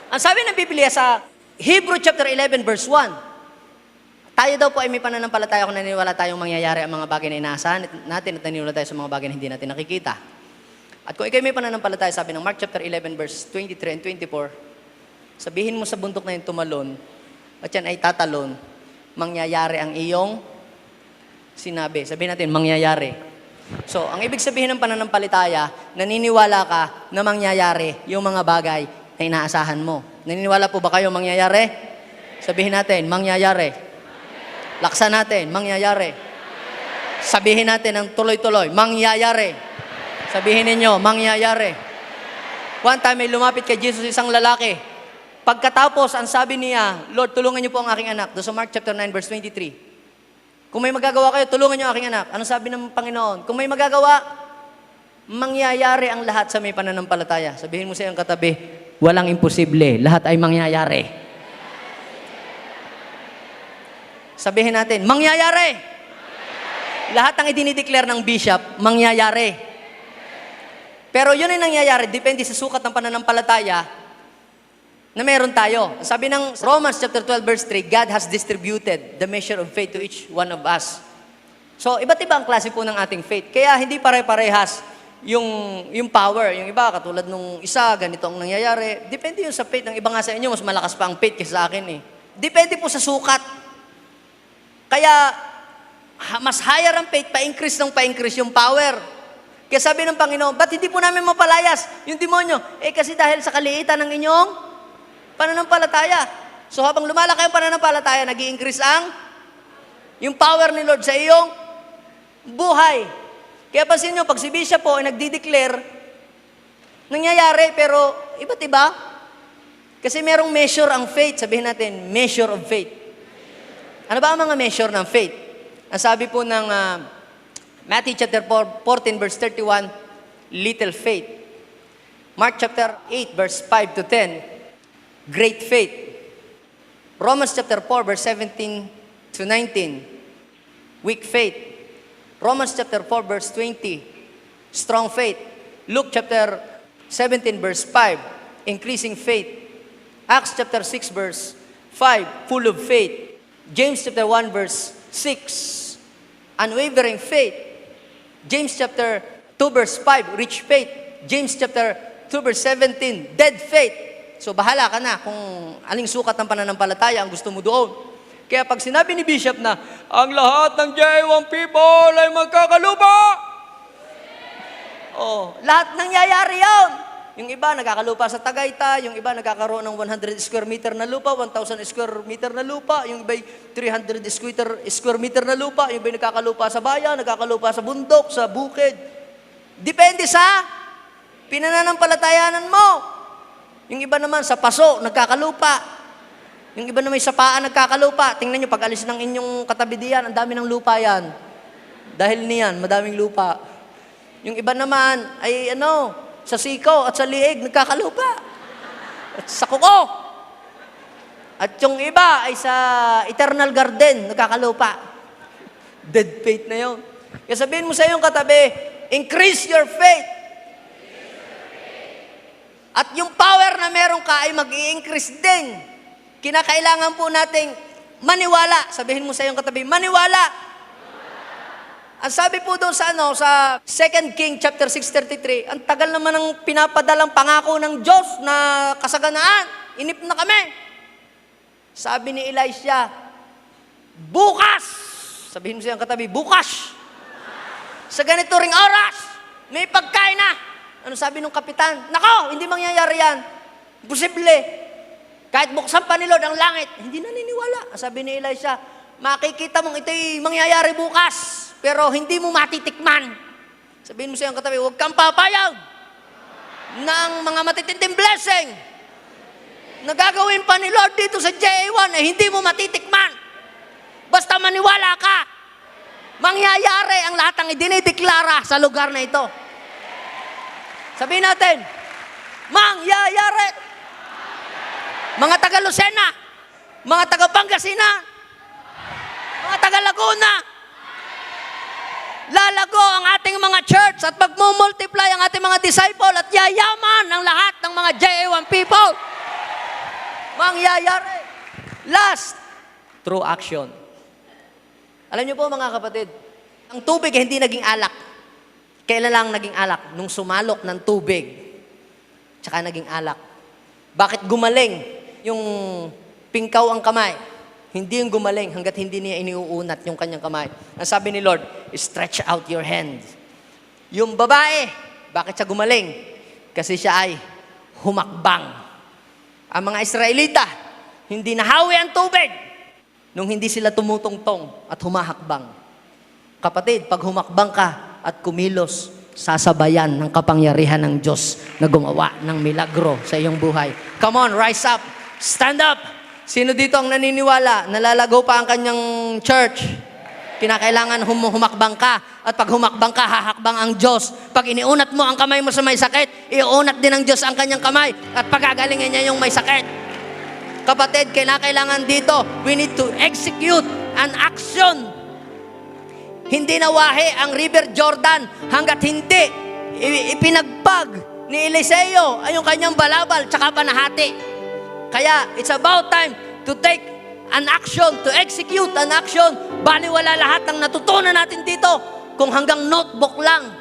C: Ang sabi ng Biblia sa Hebrew chapter 11 verse 1, tayo daw po ay may pananampalataya kung naniniwala tayong mangyayari ang mga bagay na inaasahan natin at naniniwala tayo sa mga bagay na hindi natin nakikita. At kung ikaw may pananampalataya, sabi ng Mark chapter 11 verse 23 and 24, sabihin mo sa bundok na yung tumalon, at yan ay tatalon, mangyayari ang iyong sinabi. Sabihin natin, mangyayari So, ang ibig sabihin ng pananampalataya, naniniwala ka na mangyayari yung mga bagay na inaasahan mo. Naniniwala po ba kayo mangyayari? Sabihin natin, mangyayari. Laksan natin, mangyayari. Sabihin natin ng tuloy-tuloy, mangyayari. Sabihin ninyo, mangyayari. One time, may lumapit kay Jesus isang lalaki. Pagkatapos, ang sabi niya, Lord, tulungan niyo po ang aking anak. Doon sa Mark chapter 9, verse 23. Kung may magagawa kayo, tulungan niyo ang aking anak. Anong sabi ng Panginoon? Kung may magagawa, mangyayari ang lahat sa may pananampalataya. Sabihin mo sa iyong katabi, walang imposible. Lahat ay mangyayari. Sabihin natin, mangyayari. Lahat ang idinideclare ng bishop, mangyayari. Pero yun ay nangyayari, depende sa sukat ng pananampalataya na meron tayo. Sabi ng Romans chapter 12 verse 3, God has distributed the measure of faith to each one of us. So, iba't iba ang klase po ng ating faith. Kaya hindi pare-parehas yung power. Yung iba, katulad nung isa, ganito ang nangyayari. Depende yun sa faith. Ng iba nga sa inyo, mas malakas pa ang faith kaysa sa akin eh. Depende po sa sukat. Kaya, mas higher ang faith, pa-increase yung power. Kaya sabi ng Panginoon, ba't hindi po namin mapalayas yung demonyo? Eh kasi dahil sa kaliitan ng inyong pananampalataya. So habang lumalaki ang pananampalataya, nag-i-increase yung power ni Lord sa iyong buhay. Kaya pansin nyo, pag si Bishop po ay nagdi-declare, nangyayari, pero iba't iba. Kasi merong measure ang faith. Sabihin natin, measure of faith. Ano ba ang mga measure ng faith? Ang sabi po ng Matthew chapter 14 verse 31, little faith. Mark chapter 8 verse 5 to 10, great faith. Romans chapter 4 verse 17 to 19, weak faith. Romans chapter 4 verse 20, strong faith. Luke chapter 17 verse 5, increasing faith. Acts chapter 6 verse 5, full of faith. James chapter 1 verse 6, unwavering faith. James chapter 2 verse 5, rich faith. James chapter 2 verse 17, dead faith. So bahala ka na kung aling sukat ng pananampalataya ang gusto mo doon. Kaya pag sinabi ni Bishop na, ang lahat ng J1 people ay magkakalupa. Oh, lahat nangyayari yun. Yung iba nagkakalupa sa Tagaytay, yung iba nagkakaroon ng 100 square meter na lupa, 1,000 square meter na lupa, yung iba 300 square meter na lupa, yung iba nagkakalupa sa bayan, nagkakalupa sa bundok, sa bukid. Depende sa pinananampalatayanan mo. Yung iba naman sa paso, nagkakalupa. Yung iba naman sa paa, nagkakalupa. Tingnan nyo, pag alis ng inyong katabi diyan, ang dami ng lupa yan. Dahil niyan, madaming lupa. Yung iba naman ay sa siko at sa liig, nagkakalupa. At sa kuko. At yung iba ay sa eternal garden, nagkakalupa. Dead faith na yun. Kaya sabihin mo sa iyong katabi, increase your faith. At yung power na meron ka ay mag-i-increase din. Kinakailangan po nating maniwala. Sabihin mo sa iyong katabi, maniwala. Ang sabi po doon sa sa 2 King chapter 6:33, ang tagal naman ng pinapadalang pangako ng Diyos na kasaganaan. Inip na kami. Sabi ni Elisha, bukas. Sabihin mo sa iyong katabi, bukas. Sa ganito ring oras, may pagkain na. Ano sabi nung kapitan? Nako, hindi mangyayari yan. Imposible. Kahit buksan pa ni Lord ang langit, hindi naniniwala. Sabi ni Elisha, makikita mong ito'y mangyayari bukas, pero hindi mo matitikman. Sabihin mo sa iyong katabi, huwag kang papayag ng mga matitinding blessing na gagawin pa ni Lord dito sa J1 eh hindi mo matitikman. Basta maniwala ka. Mangyayari ang lahat ng idinideklara sa lugar na ito. Sabihin natin, mangyayari. Mga taga Lucena, mga taga Pangasinan, mga taga Laguna, lalago ang ating mga church at magmumultiply ang ating mga disciple at yayaman ang lahat ng mga J1 people. Mangyayari. Last, through action. Alam niyo po mga kapatid, ang tubig hindi naging alak. Kailan lang naging alak? Nung sumalok ng tubig, tsaka naging alak. Bakit gumaling yung pingkaw ang kamay? Hindi yung gumaling hanggat hindi niya iniuunat yung kanyang kamay. Ang sabi ni Lord, stretch out your hand. Yung babae, bakit siya gumaling? Kasi siya ay humakbang. Ang mga Israelita, hindi nahawi ang tubig nung hindi sila tumutungtong at humahakbang. Kapatid, pag humakbang ka at kumilos, sasabayan ng kapangyarihan ng Diyos na gumawa ng milagro sa iyong buhay. Come on, rise up. Stand up. Sino dito ang naniniwala? Nalalago pa ang kanyang church. Kinakailangan humakbang ka. At pag humakbang ka, hahakbang ang Diyos. Pag iniunat mo ang kamay mo sa may sakit, iunat din ng Diyos ang kanyang kamay. At pagagalingin niya yung may sakit. Kapatid, kailangan dito, we need to execute an action. Hindi nawahi ang River Jordan hanggat hindi ipinagpag ni Eliseo ay yung kanyang balabal tsaka panahati. Kaya it's about time to take an action, to execute an action. Baliwala lahat ng natutunan natin dito kung hanggang notebook lang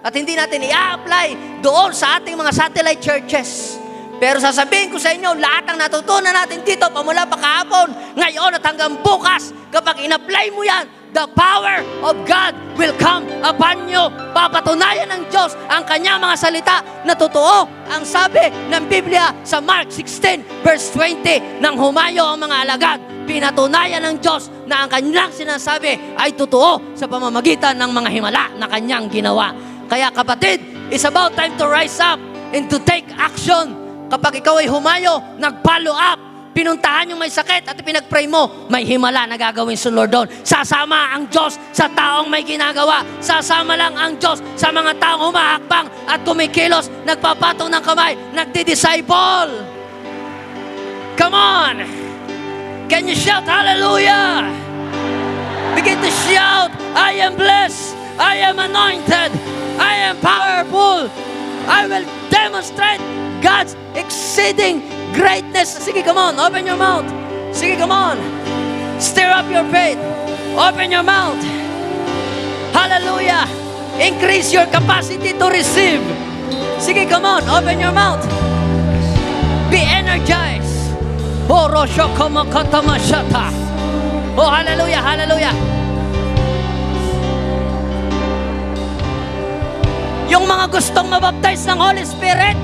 C: at hindi natin i-apply doon sa ating mga satellite churches. Pero sasabihin ko sa inyo, lahat ng natutunan natin dito pamula pa kahapon, ngayon at hanggang bukas, kapag in-apply mo yan, the power of God will come upon you. Papatunayan ng Diyos ang kanyang mga salita na totoo. Ang sabi ng Biblia sa Mark 16 verse 20, nang humayo ang mga alagad, pinatunayan ng Diyos na ang kanyang sinasabi ay totoo sa pamamagitan ng mga himala na kanyang ginawa. Kaya kapatid, it's about time to rise up and to take action. Kapag ikaw ay humayo, nag-follow up, pinuntahan yung may sakit at pinag-pray mo, may himala na gagawin sa Lord doon. Sasama ang Diyos sa taong may ginagawa. Sasama lang ang Diyos sa mga taong humahakbang at kumikilos, nagpapatong ng kamay, nagdi-disciple. Come on! Can you shout hallelujah? Begin to shout, I am blessed, I am anointed, I am powerful, I will demonstrate God's exceeding greatness. Sige, come on. Open your mouth. Sige, come on. Stir up your faith. Open your mouth. Hallelujah. Increase your capacity to receive. Sige, come on. Open your mouth. Be energized. Oh, hallelujah, hallelujah. Yung mga gustong mabaptize ng Holy Spirit,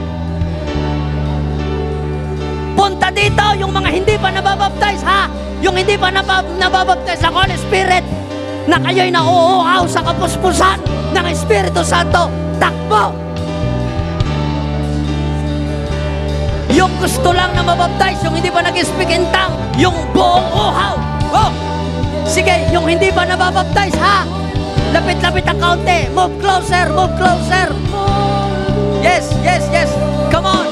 C: punta dito. Yung mga hindi pa nababaptize, ha? Yung hindi pa nababaptize ng Holy Spirit, na kayo'y nauuhaw sa kapuspusan ng Espiritu Santo, takbo. Yung gusto lang na mabaptize, yung hindi pa nag-speak in tongue, yung buong uhaw. Oh! Sige, yung hindi pa nababaptize, ha? Lapit-lapit ang kaunti. Move closer, move closer. Yes, yes, yes. Come on.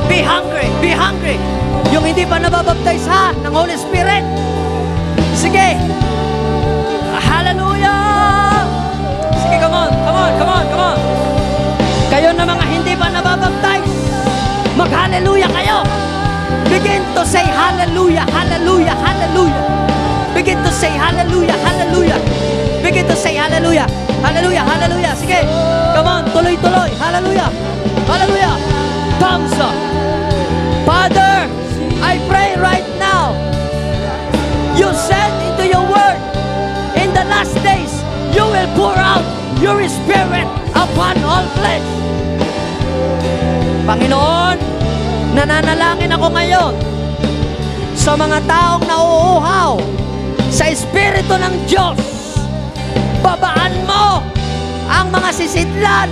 C: Be hungry, be hungry. Yung hindi pa nababaptize, ha, ng Holy Spirit. Sige. Hallelujah. Sige, come on, come on, come on, come on. Kayo na mga hindi pa nababaptize, mag-hallelujah kayo. Begin to say hallelujah, hallelujah, hallelujah. Begin to say hallelujah, hallelujah. Begin to say hallelujah, hallelujah, hallelujah. Sige, come on, tuloy-tuloy. Hallelujah, hallelujah. Thumbs up. Father, I pray right now, you said into your word, in the last days, you will pour out your Spirit upon all flesh. Panginoon, nananalangin ako ngayon sa mga taong nauuhaw sa Espiritu ng Diyos. Babaan mo ang mga sisidlan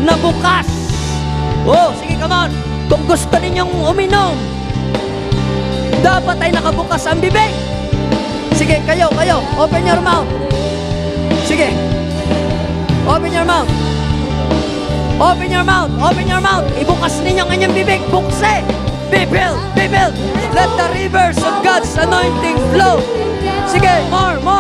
C: na bukas. Oh, sige, come on. Kung gusto ninyong uminom, dapat ay nakabukas ang bibig. Sige, kayo, open your mouth. Sige, open your mouth. Open your mouth, open your mouth. Ibukas ninyo ang inyong bibig, bukse. Be filled, be filled. Let the rivers of God's anointing flow. Sige, more, more.